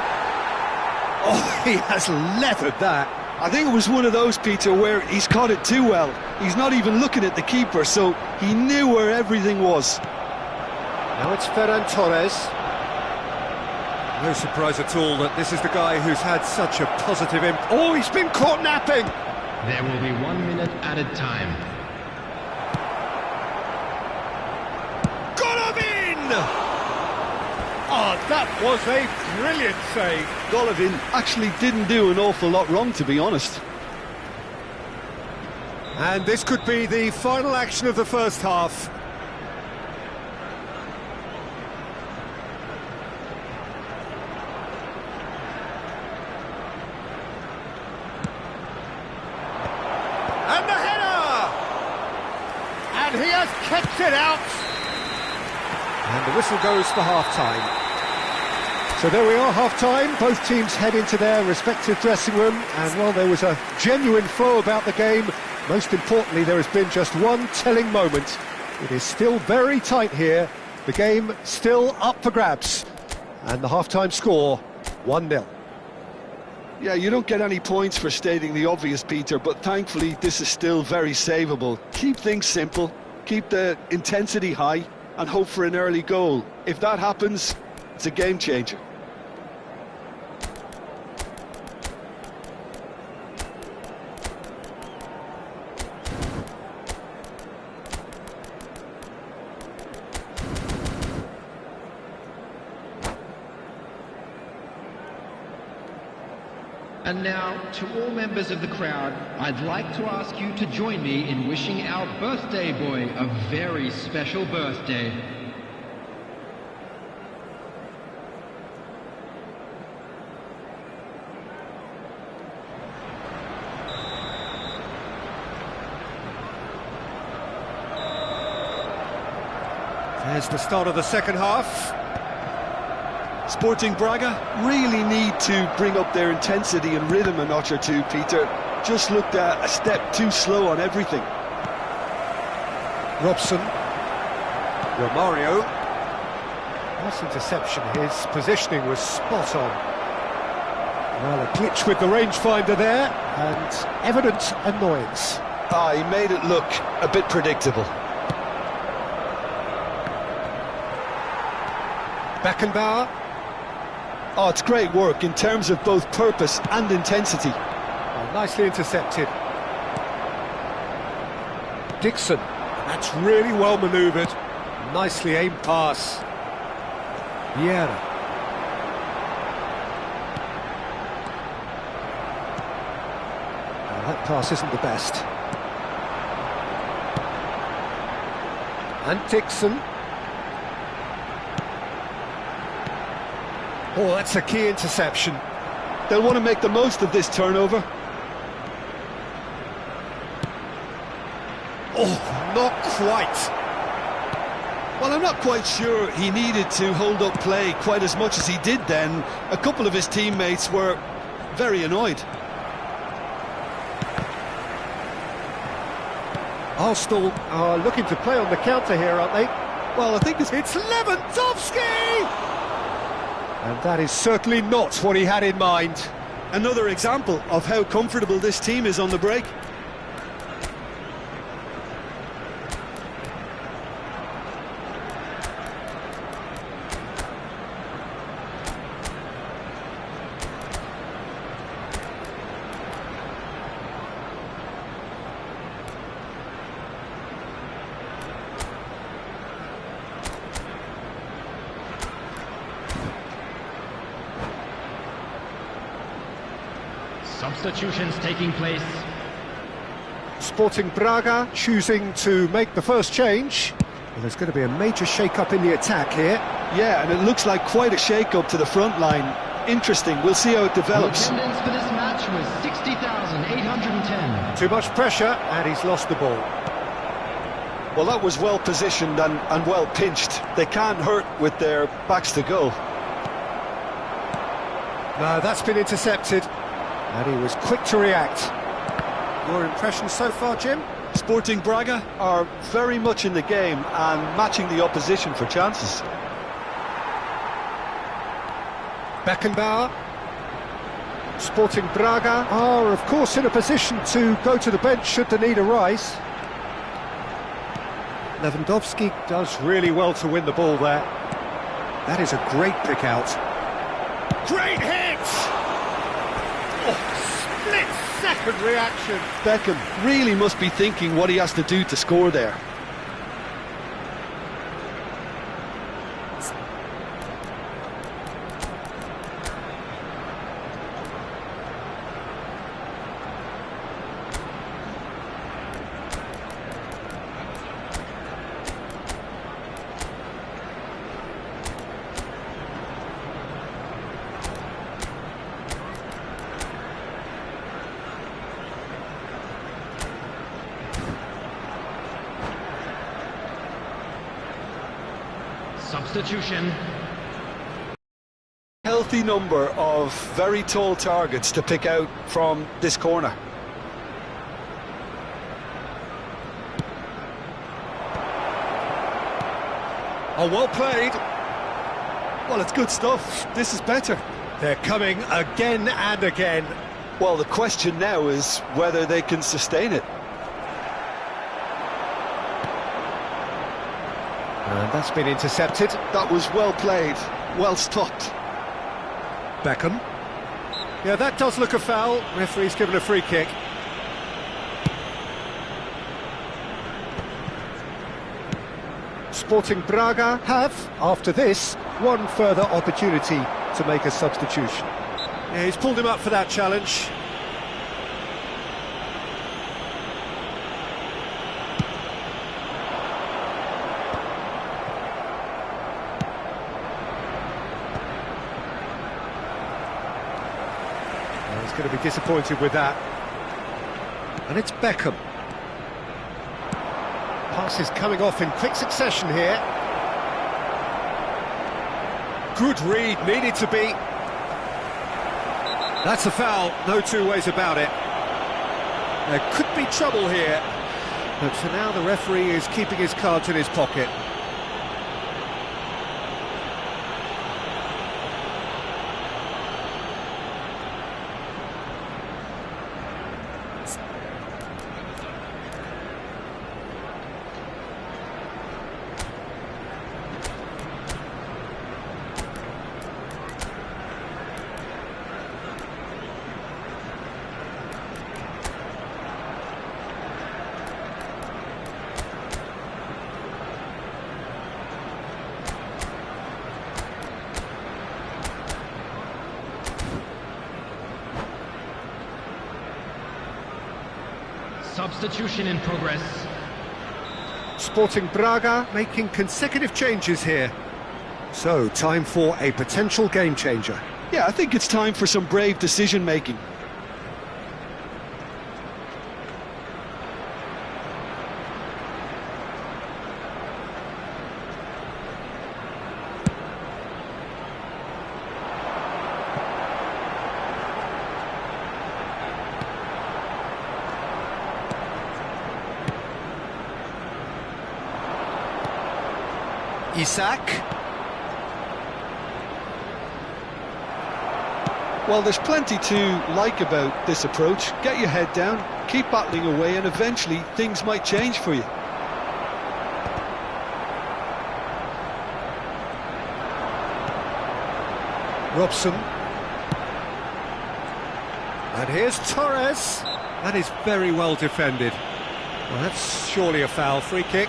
Oh, he has leathered that. I think it was one of those, Peter, where he's caught it too well. He's not even looking at the keeper, so he knew where everything was. Now it's Ferran Torres. No surprise at all that this is the guy who's had such a positive impact. Oh, he's been caught napping! There will be 1 minute added time. Golovin! Oh, that was a brilliant save. Golovin actually didn't do an awful lot wrong, to be honest. And this could be the final action of the first half. And the header! And he has kept it out. And the whistle goes for half-time. So there we are, half-time. Both teams head into their respective dressing room. And while there was a genuine flow about the game, most importantly, there has been just one telling moment. It is still very tight here. The game still up for grabs. And the half-time score, 1-0. Yeah, you don't get any points for stating the obvious, Peter, but thankfully this is still very savable. Keep things simple, keep the intensity high, and hope for an early goal. If that happens, it's a game changer. And now, to all members of the crowd, I'd like to ask you to join me in wishing our birthday boy a very special birthday. There's the start of the second half. Sporting Braga really need to bring up their intensity and rhythm a notch or two, Peter. Just looked a step too slow on everything. Robson. Romario. Nice interception. His positioning was spot on. Well, a glitch with the rangefinder there, and evident annoyance. He made it look a bit predictable. Beckenbauer. Oh, it's great work in terms of both purpose and intensity. Oh, nicely intercepted. Dixon. That's really well manoeuvred. Nicely aimed pass. Vieira. Oh, that pass isn't the best. And Dixon. Oh, that's a key interception. They'll want to make the most of this turnover. Oh, not quite. Well, I'm not quite sure he needed to hold up play quite as much as he did then. A couple of his teammates were very annoyed. Arsenal are looking to play on the counter here, aren't they? Well, I think It's Lewandowski! And that is certainly not what he had in mind. another example of how comfortable this team is on the break. Substitutions taking place. Sporting Braga choosing to make the first change. Well, there's going to be a major shake-up in the attack here. Yeah, and it looks like quite a shake-up to the front line. Interesting, we'll see how it The develops. attendance for this match was 60,810. Too much pressure, and he's lost the ball. Well, that was well positioned and well pinched. They can't hurt with their backs to goal. No, that's been intercepted. And he was quick to react. Your impression so far, Jim? Sporting Braga are very much in the game and matching the opposition for chances. Beckenbauer. Sporting Braga are, of course, in a position to go to the bench should the need arise. Lewandowski does really well to win the ball there. That is a great pick out. Great hit! Oh, split-second reaction. Beckham really must be thinking what he has to do to score there. Substitution. Healthy number of very tall targets to pick out from this corner. Oh, well played. Well, it's good stuff. This is better. They're coming again and again. Well, the question now is whether they can sustain it. And that's been intercepted. That was well played, well stopped. Beckham. Yeah, that does look a foul. Referee's given a free kick. Sporting Braga have, after this, one further opportunity to make a substitution. Yeah, he's pulled him up for that challenge. He's going to be disappointed with that. And it's Beckham. Passes coming off in quick succession here. Good read, needed to be. That's a foul, no two ways about it. There could be trouble here, but for now the referee is keeping his cards in his pocket. Substitution in progress. Sporting Braga making consecutive changes here. So, time for a potential game changer. Yeah, I think it's time for some brave decision-making. Isak. Well, there's plenty to like about this approach. Get your head down, keep battling away, and eventually things might change for you. Robson. And here's Torres. That is very well defended. Well, that's surely a foul. Free kick.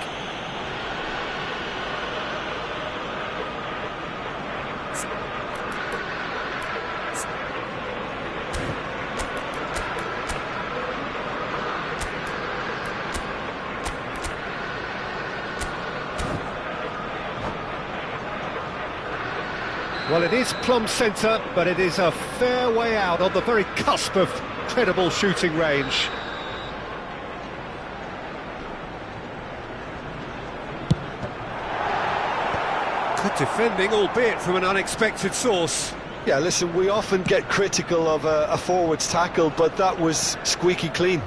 Well, it is plumb centre, but it is a fair way out on the very cusp of credible shooting range. Good defending, albeit from an unexpected source. Yeah, listen, we often get critical of a forward's tackle, but that was squeaky clean.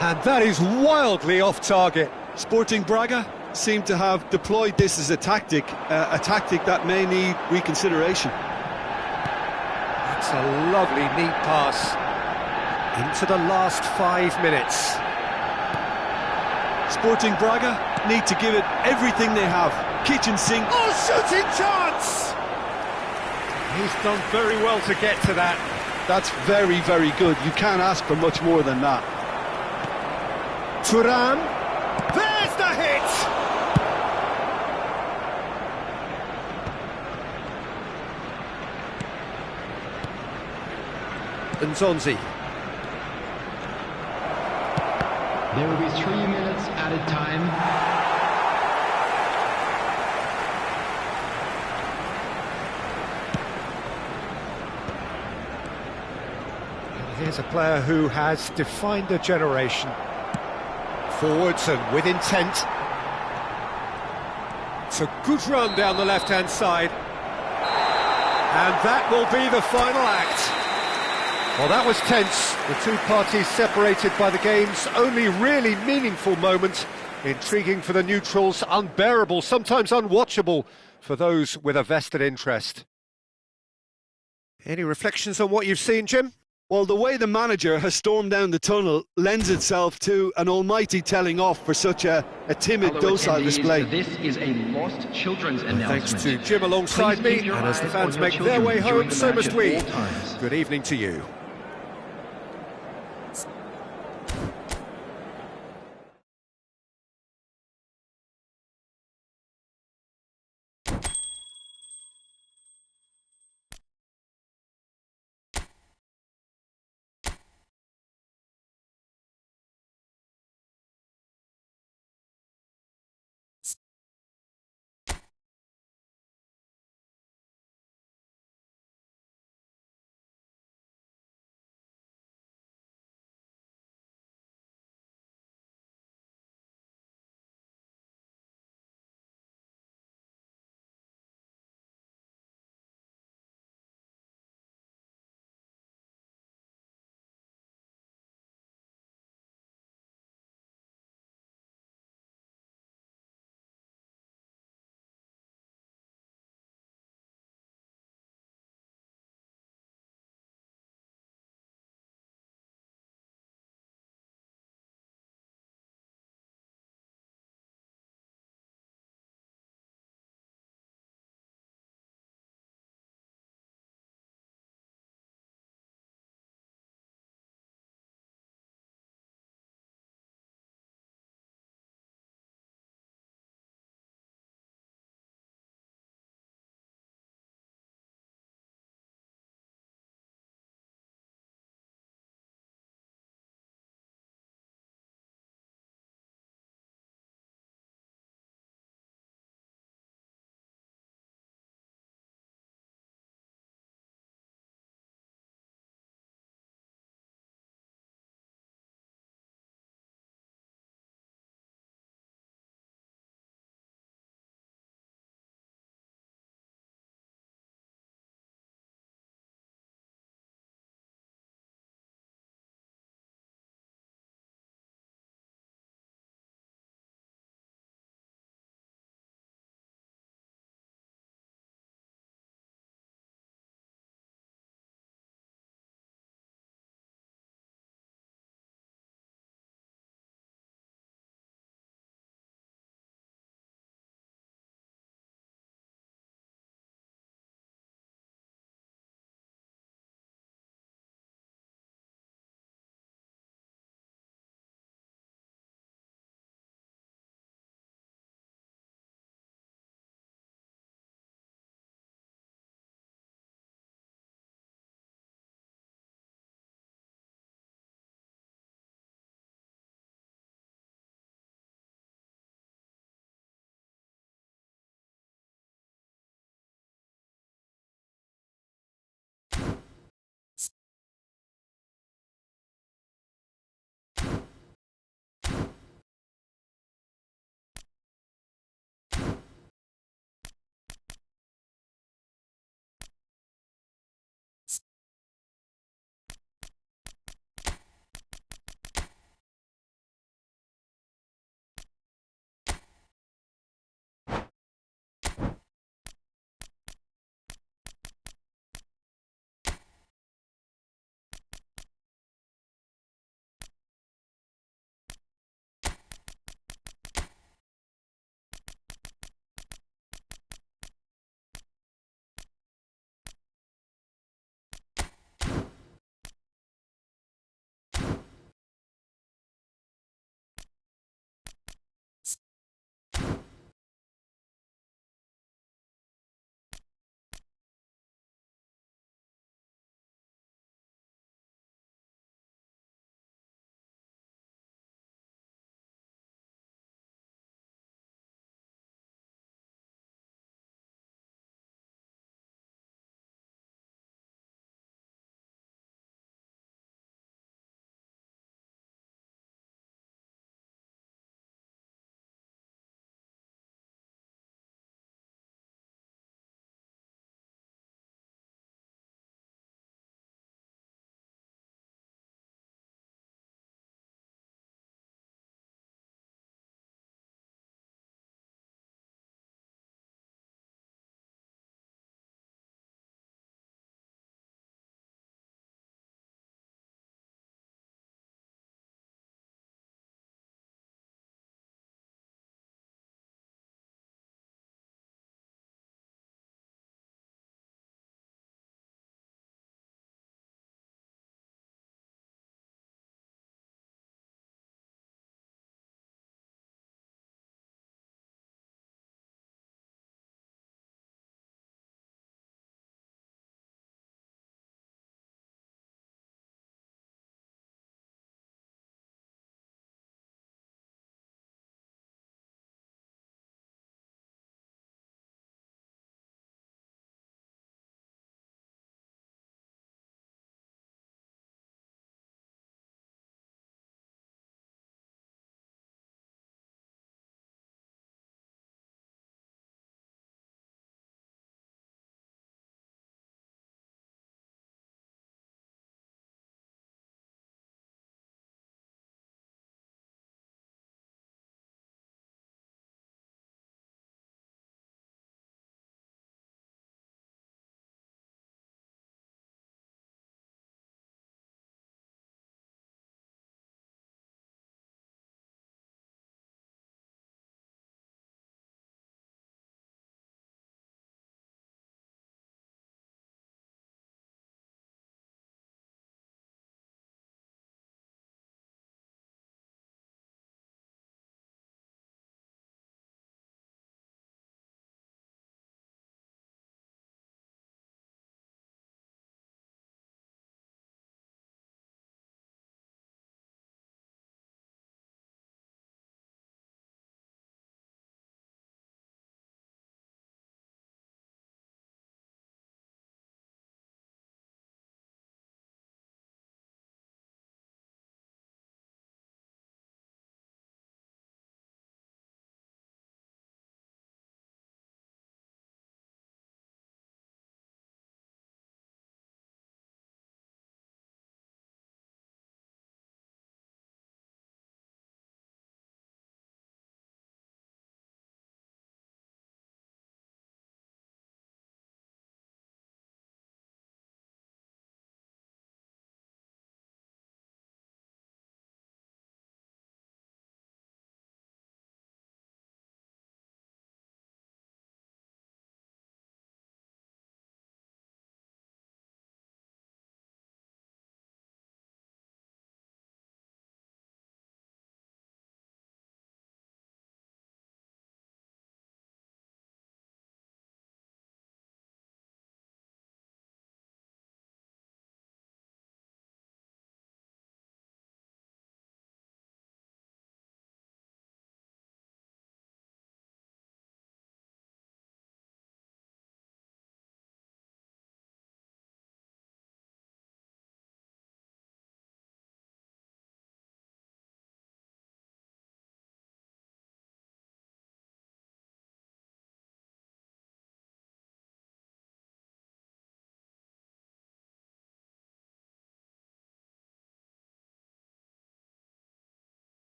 And that is wildly off target. Sporting Braga seem to have deployed this as a tactic that may need reconsideration. That's a lovely, neat pass into the last 5 minutes. Sporting Braga need to give it everything they have. Kitchen sink. Oh, shooting chance! He's done very well to get to that. That's very, very good. You can't ask for much more than that. Turan, there's the hit! Nzonzi. There will be 3 minutes added time. Here's a player who has defined a generation. Forwards and with intent. It's a good run down the left-hand side. And that will be the final act. Well, that was tense. The two parties separated by the game's only really meaningful moment. Intriguing for the neutrals, unbearable, sometimes unwatchable for those with a vested interest. Any reflections on what you've seen, Jim? Well, the way the manager has stormed down the tunnel lends itself to an almighty telling off for such a timid, docile display. This is a lost children's announcement. Thanks to Jim alongside me, and as the fans make their way home, so must we. Good evening to you.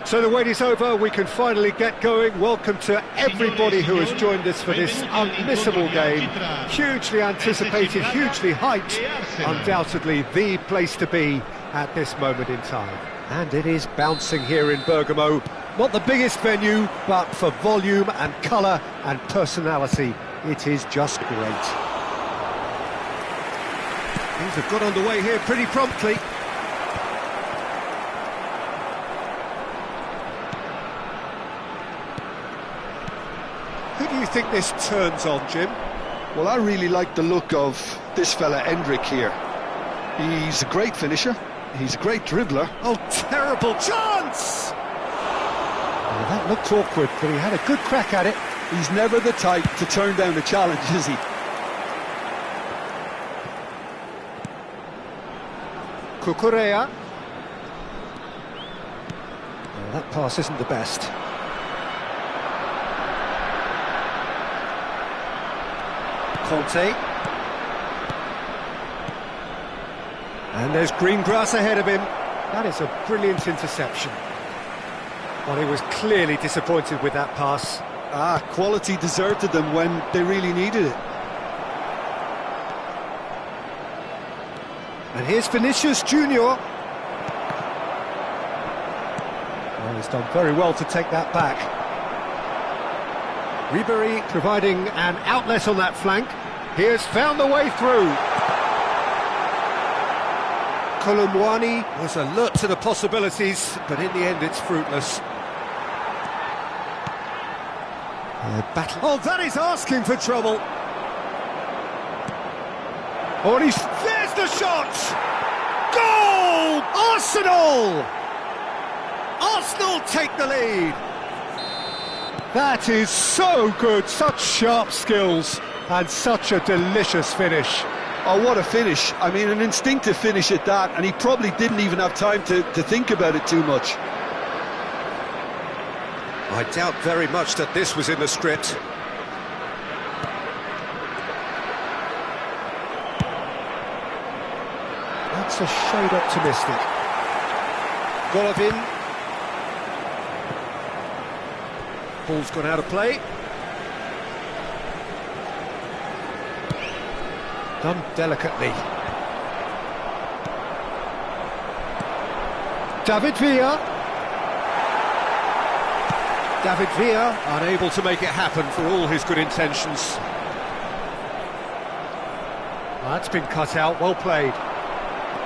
So the wait is over, we can finally get going. Welcome to everybody who has joined us for this unmissable game. Hugely anticipated, hugely hyped, undoubtedly the place to be at this moment in time. And it is bouncing here in Bergamo. Not the biggest venue, but for volume and colour and personality, it is just great. Things have got underway here pretty promptly. Who do you think this turns on, Jim? Well, I really like the look of this fella, Endrick, here. He's a great finisher, he's a great dribbler. Oh, terrible chance! Well, that looked awkward, but he had a good crack at it. He's never the type to turn down a challenge, is he? Cucurella. Well, that pass isn't the best. Conte. And there's green grass ahead of him. That is a brilliant interception. Well, he was clearly disappointed with that pass. Quality deserted them when they really needed it. And here's Vinicius Junior. Well, he's done very well to take that back. Ribery providing an outlet on that flank. He has found the way through. Colomwani was alert to the possibilities, but in the end it's fruitless. Battle. Oh, that is asking for trouble. Oh, and there's the shot! Goal! Arsenal! Arsenal take the lead. That is so good, such sharp skills and such a delicious finish. Oh, what a finish. I mean, an instinctive finish at that, and he probably didn't even have time to think about it too much. I doubt very much that this was in the script. That's a shade optimistic. Golovin. Ball's gone out of play. Done delicately. David Villa. David Villa unable to make it happen for all his good intentions. Well, that's been cut out, well played.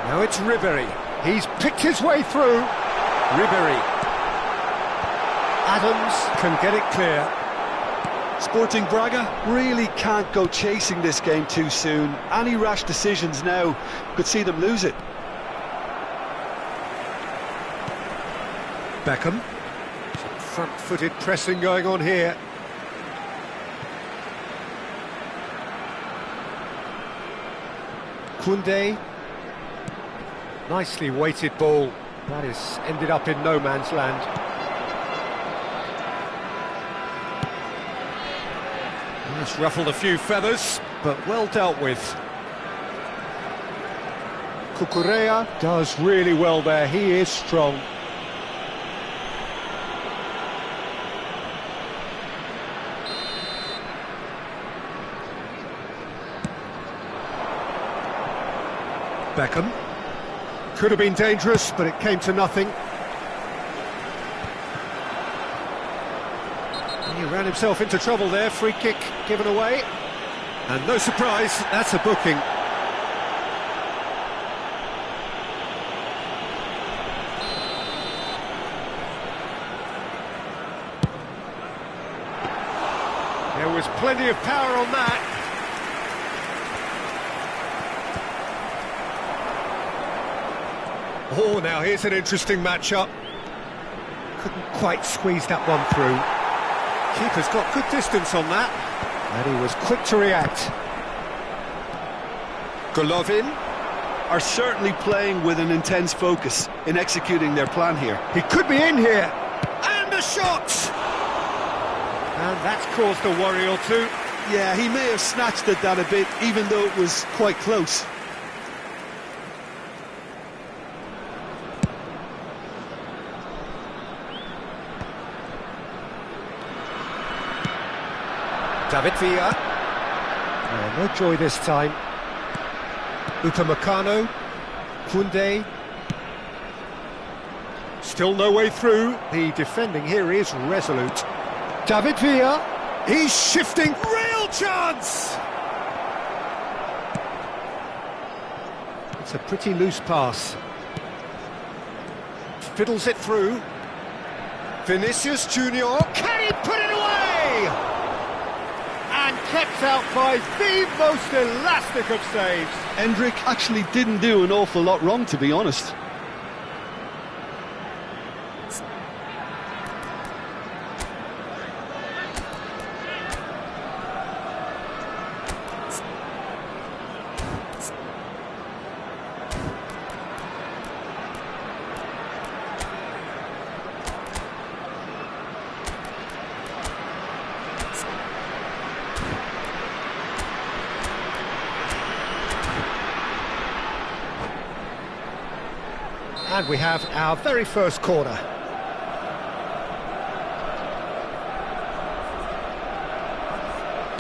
Now it's Ribéry. He's picked his way through. Ribéry. Adams can get it clear. Sporting Braga really can't go chasing this game too soon. Any rash decisions now could see them lose it. Beckham. Some front-footed pressing going on here. Koundé. Nicely weighted ball. That is ended up in no man's land. It's ruffled a few feathers, but well dealt with. Cucurella does really well there. He is strong. Beckham. Could have been dangerous, but it came to nothing. He ran himself into trouble there. Free kick given away. And no surprise, that's a booking. There was plenty of power on that. Oh, now here's an interesting matchup. Couldn't quite squeeze that one through. Keeper's got good distance on that, and he was quick to react. Golovin are certainly playing with an intense focus in executing their plan here. He could be in here, and a shot! And that's caused a worry or two. Yeah, he may have snatched at that a bit, even though it was quite close. David Villa. Oh, no joy this time. Upamecano. Koundé. Still no way through. The defending here is resolute. David Villa. He's shifting. Real chance! It's a pretty loose pass. Fiddles it through. Vinicius Junior. Can he put it away? And kept out by the most elastic of saves. Endrick actually didn't do an awful lot wrong, to be honest. And we have our very first corner.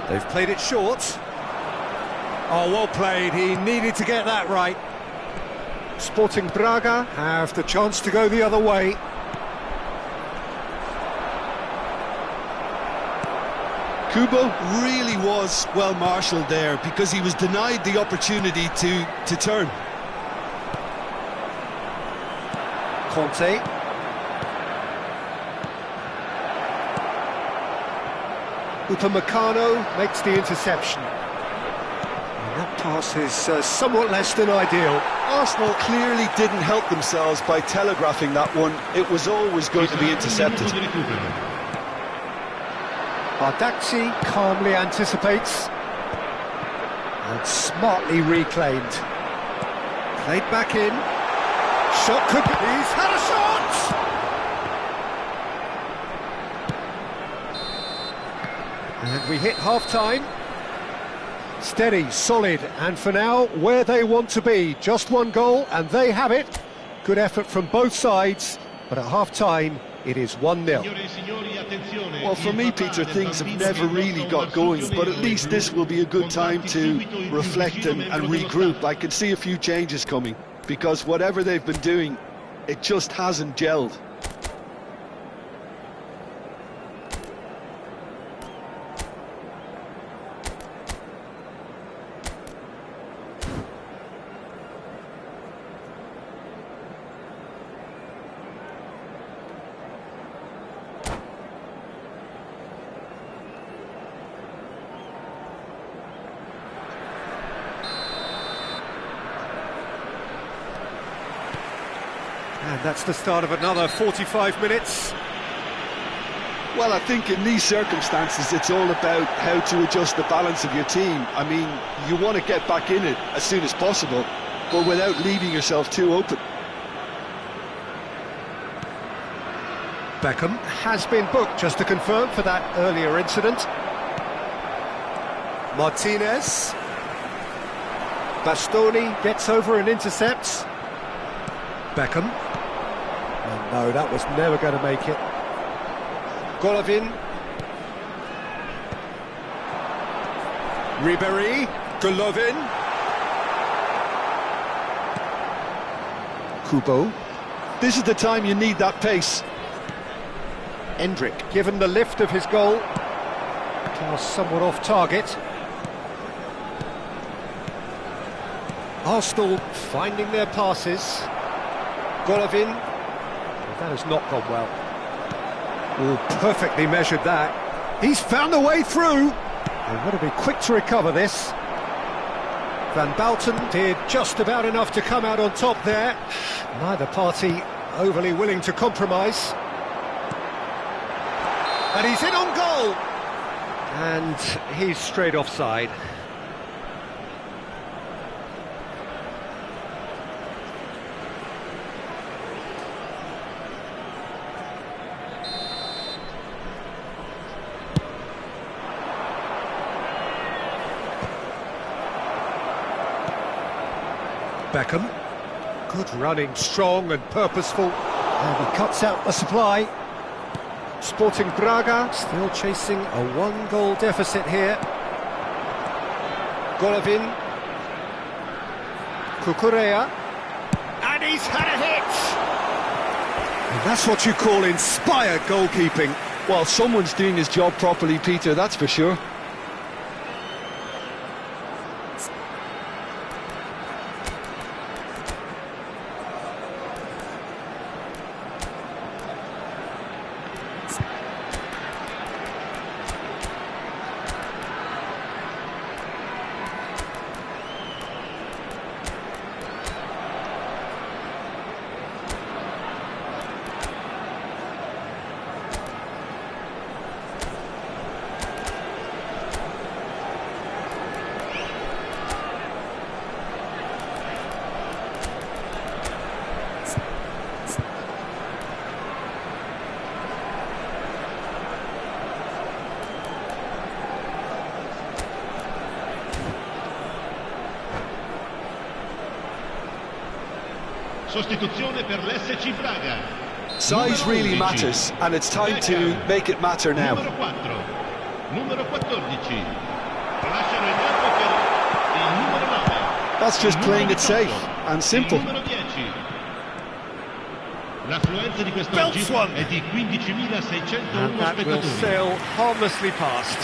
They've played it short. Oh, well played. He needed to get that right. Sporting Braga have the chance to go the other way. Kubo really was well marshalled there because he was denied the opportunity to turn. Conte. Upamecano makes the interception. And that pass is somewhat less than ideal. Arsenal clearly didn't help themselves by telegraphing that one. It was always going to be intercepted. Bardakci calmly anticipates. And smartly reclaimed. Played back in. Shot could be... He's had a shot! we hit half-time. Steady, solid, and for now, where they want to be. Just one goal, and they have it. Good effort from both sides, but at half-time, it is 1-0. Well, for me, Peter, things have never really got going, but at least this will be a good time to reflect and regroup. I can see a few changes coming, because whatever they've been doing, it just hasn't gelled. And that's the start of another 45 minutes. Well, I think in these circumstances, it's all about how to adjust the balance of your team. I mean, you want to get back in it as soon as possible, but without leaving yourself too open. Beckham has been booked, just to confirm, for that earlier incident. Martinez. Bastoni gets over and intercepts. Beckham. Oh, no, that was never going to make it. Golovin. Ribéry. Golovin. Kubo. This is the time you need that pace. Endrick, given the lift of his goal. Pass somewhat off target. Arsenal finding their passes. Golovin. That has not gone well. Oh, perfectly measured that. He's found a way through. They've got to be quick to recover this. Van Balten did just about enough to come out on top there. Neither party overly willing to compromise. And he's in on goal. And he's straight offside. Beckham, good running, strong and purposeful, and he cuts out the supply. Sporting Braga still chasing a one-goal deficit here. Golovin, Cucurella, and he's had a hit! And that's what you call inspired goalkeeping. Well, someone's doing his job properly, Peter, that's for sure. Sostituzione per l'SC Braga. Size really matters, and it's time to make it matter now. Numero 4, numero 14. Lasciano il campo per il numero 9. That's just playing it safe and simple. Numero 10. L'affluenza di quest'oggi è di 15.601 And that will spettatori. sail harmlessly past.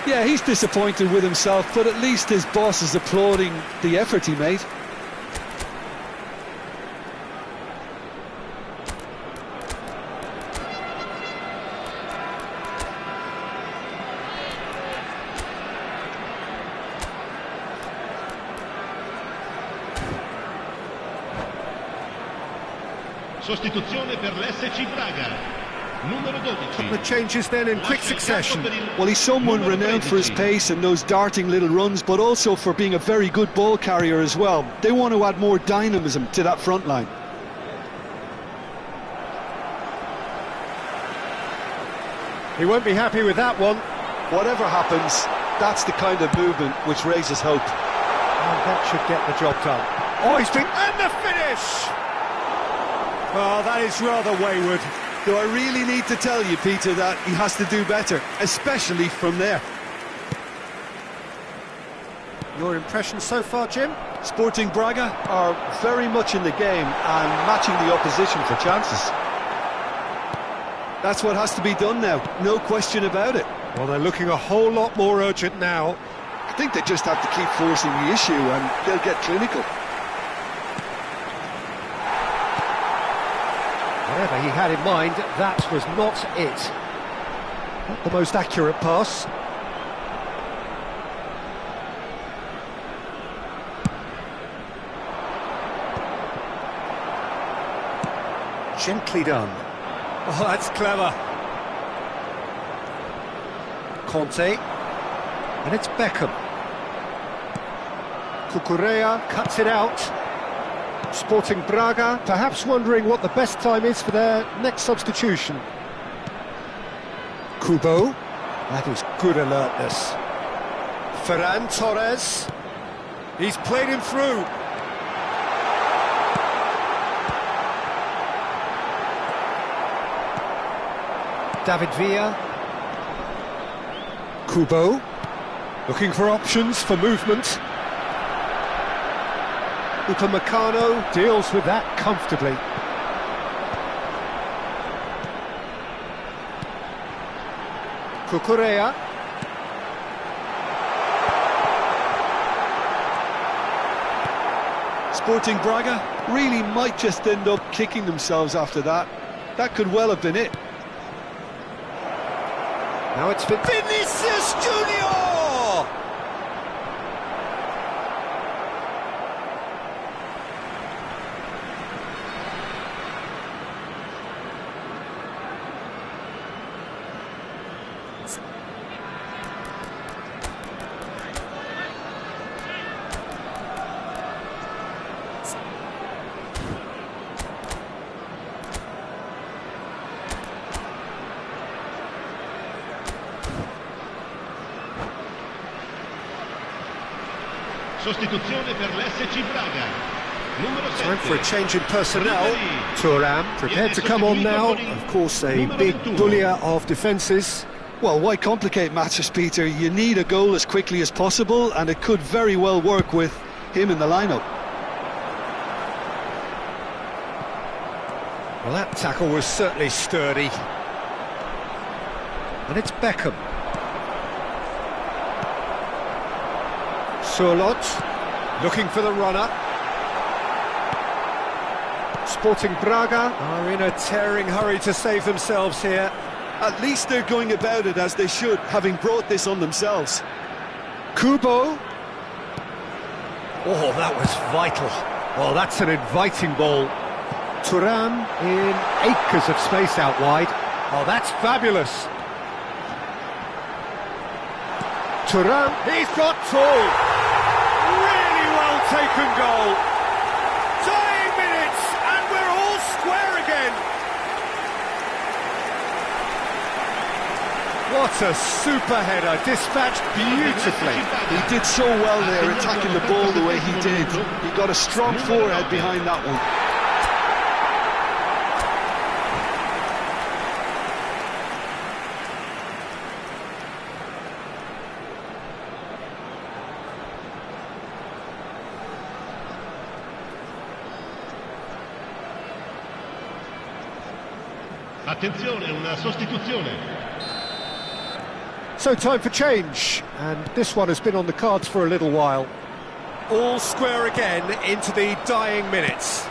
Yeah, he's disappointed with himself, but at least his boss is applauding the effort he made. Sostituzione per l'SC Braga. Numero 12. The changes then in quick succession. Well, he's someone renowned for his pace and those darting little runs, but also for being a very good ball carrier as well. They want to add more dynamism to that front line. He won't be happy with that one. Whatever happens, that's the kind of movement which raises hope. And that should get the job done. Oh, he's been... And the finish! Oh, that is rather wayward. Do I really need to tell you, Peter, that he has to do better, especially from there? Your impression so far, Jim? Sporting Braga are very much in the game and matching the opposition for chances. That's what has to be done now, no question about it. Well, they're looking a whole lot more urgent now. I think they just have to keep forcing the issue and they'll get clinical. Whatever he had in mind, that was not it. Not the most accurate pass. Gently done. Oh, that's clever. Conte. And it's Beckham. Cucurella cuts it out. Sporting Braga, perhaps wondering what the best time is for their next substitution. Kubo. That is good alertness. Ferran Torres. He's played him through. David Villa. Kubo, looking for options for movement. Upamecano deals with that comfortably. Cucurella. Sporting Braga really might just end up kicking themselves after that. That could well have been it. Now it's Vinicius Junior! Sostituzione per l'SC Braga. Numero 7. Time for a change in personnel. Thuram prepared to come on now. Of course, a big bullier of defences. Well, why complicate matters, Peter? You need a goal as quickly as possible, and it could very well work with him in the lineup. Well, that tackle was certainly sturdy. And it's Beckham. Surlot, looking for the runner. Sporting Braga are in a tearing hurry to save themselves here. At least they're going about it as they should, having brought this on themselves. Kubo. Oh, that was vital. Well, that's an inviting ball. Thuram in acres of space out wide. Oh, that's fabulous. Thuram, he's got two. Really well taken goal. Dying minutes, and we're all square again. What a super header, dispatched beautifully. He did so well there, attacking the ball the way he did. He got a strong forehead behind that one. Attenzione, una sostituzione. So time for change, and this one has been on the cards for a little while. All square again into the dying minutes.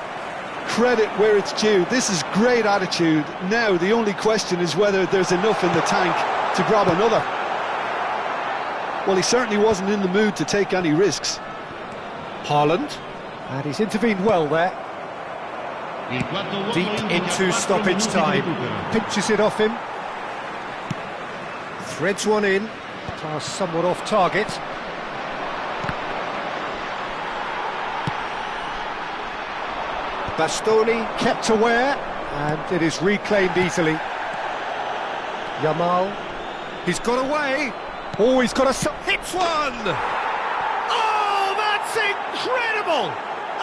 Credit where it's due. This is great attitude. Now the only question is whether there's enough in the tank to grab another. Well, he certainly wasn't in the mood to take any risks. Haaland, and he's intervened well there. Deep into stoppage time, pinches it off him. Threads one in, pass somewhat off target. Bastoni kept aware, and it is reclaimed easily. Yamal, he's got away, Oh, he's got a... hits one! Oh, that's incredible!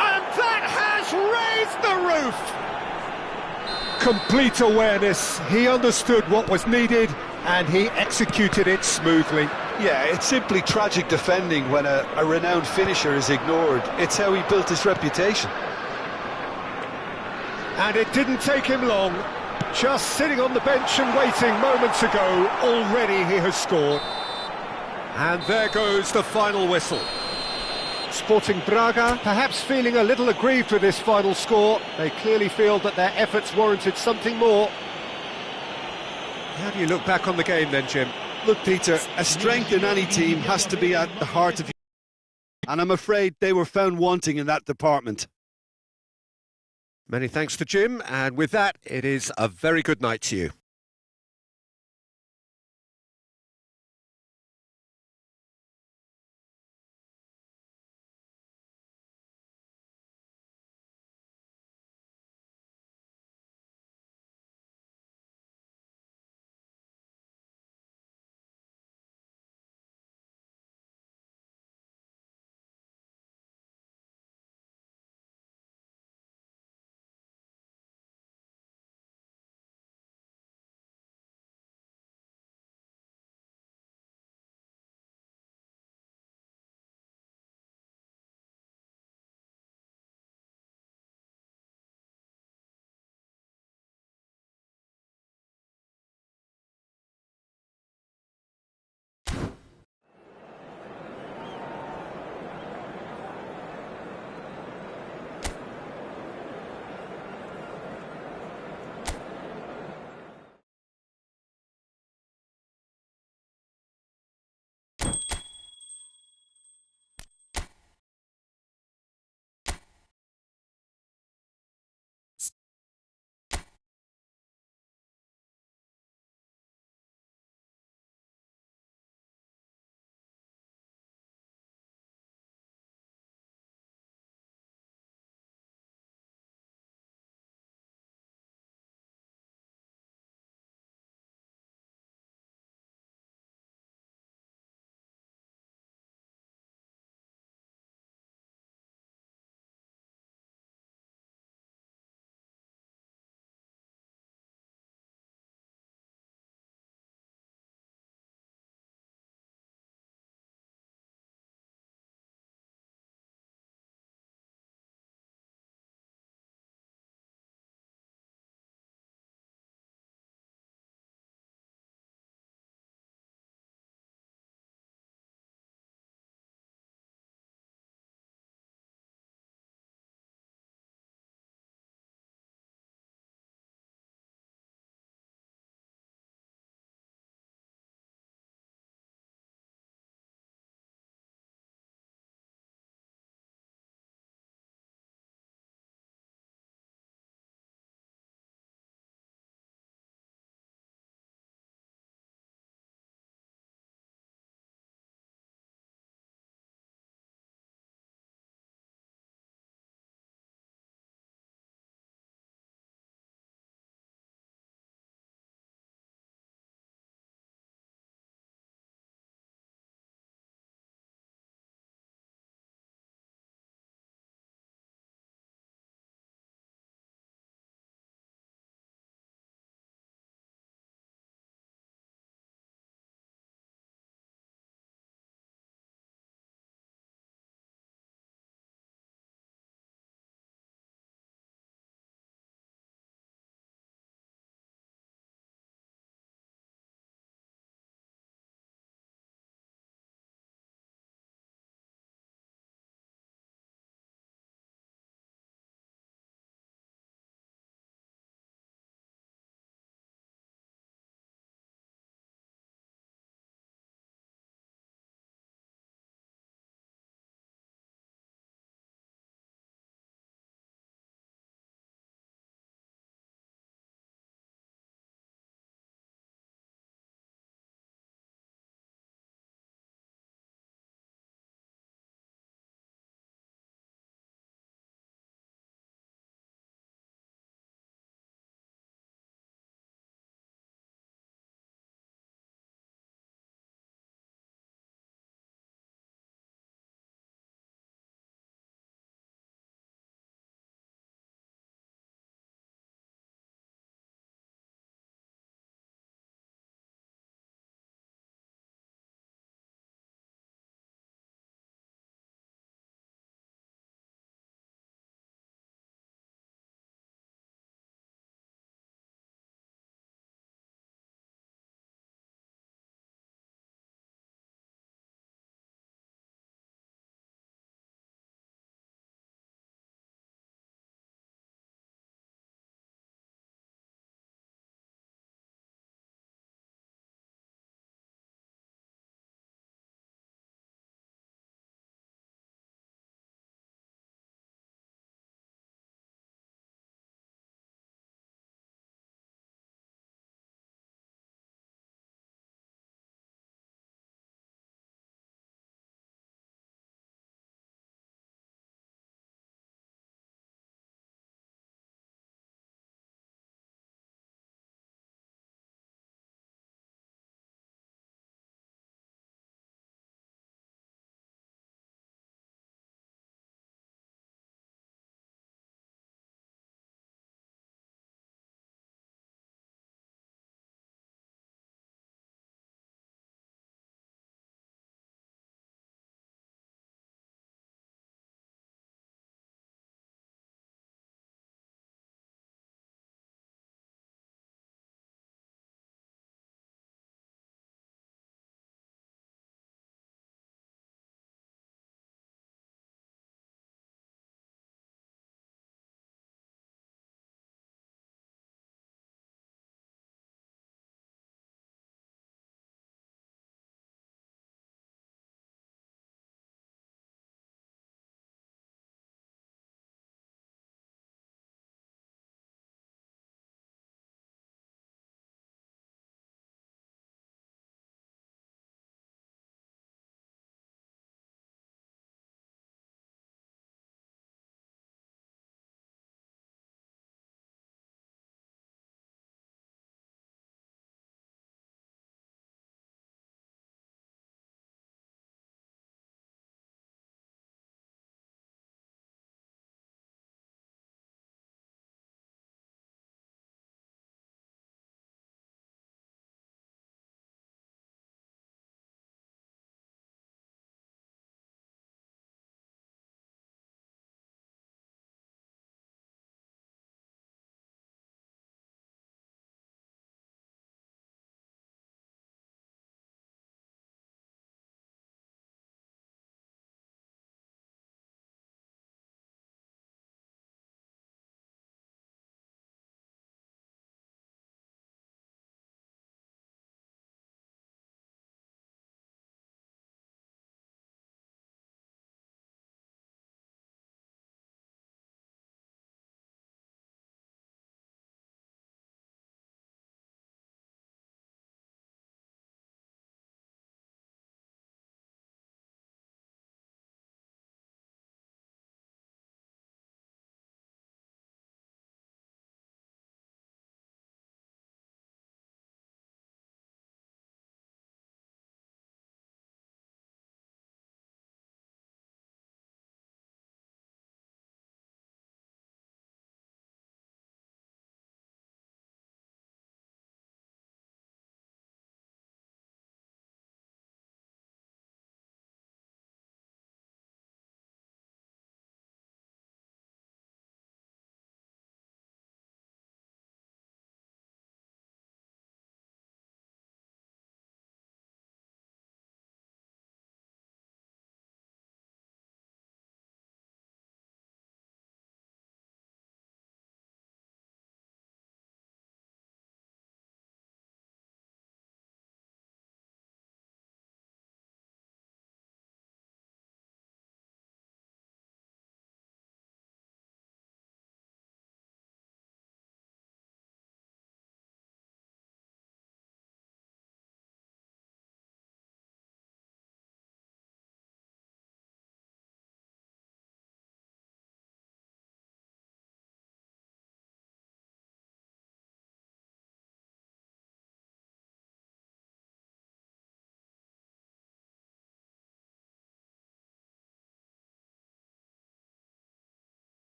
And that has raised the roof! Complete awareness. He understood what was needed and he executed it smoothly. Yeah, it's simply tragic defending when a renowned finisher is ignored. It's how he built his reputation. And it didn't take him long. Just sitting on the bench and waiting moments ago, already he has scored. And there goes the final whistle. Sporting Braga perhaps feeling a little aggrieved with this final score. They clearly feel that their efforts warranted something more. How do you look back on the game then, Jim? Look, Peter, a strength in any team has to be at the heart of you. And I'm afraid they were found wanting in that department. Many thanks to Jim, and with that, it is a very good night to you.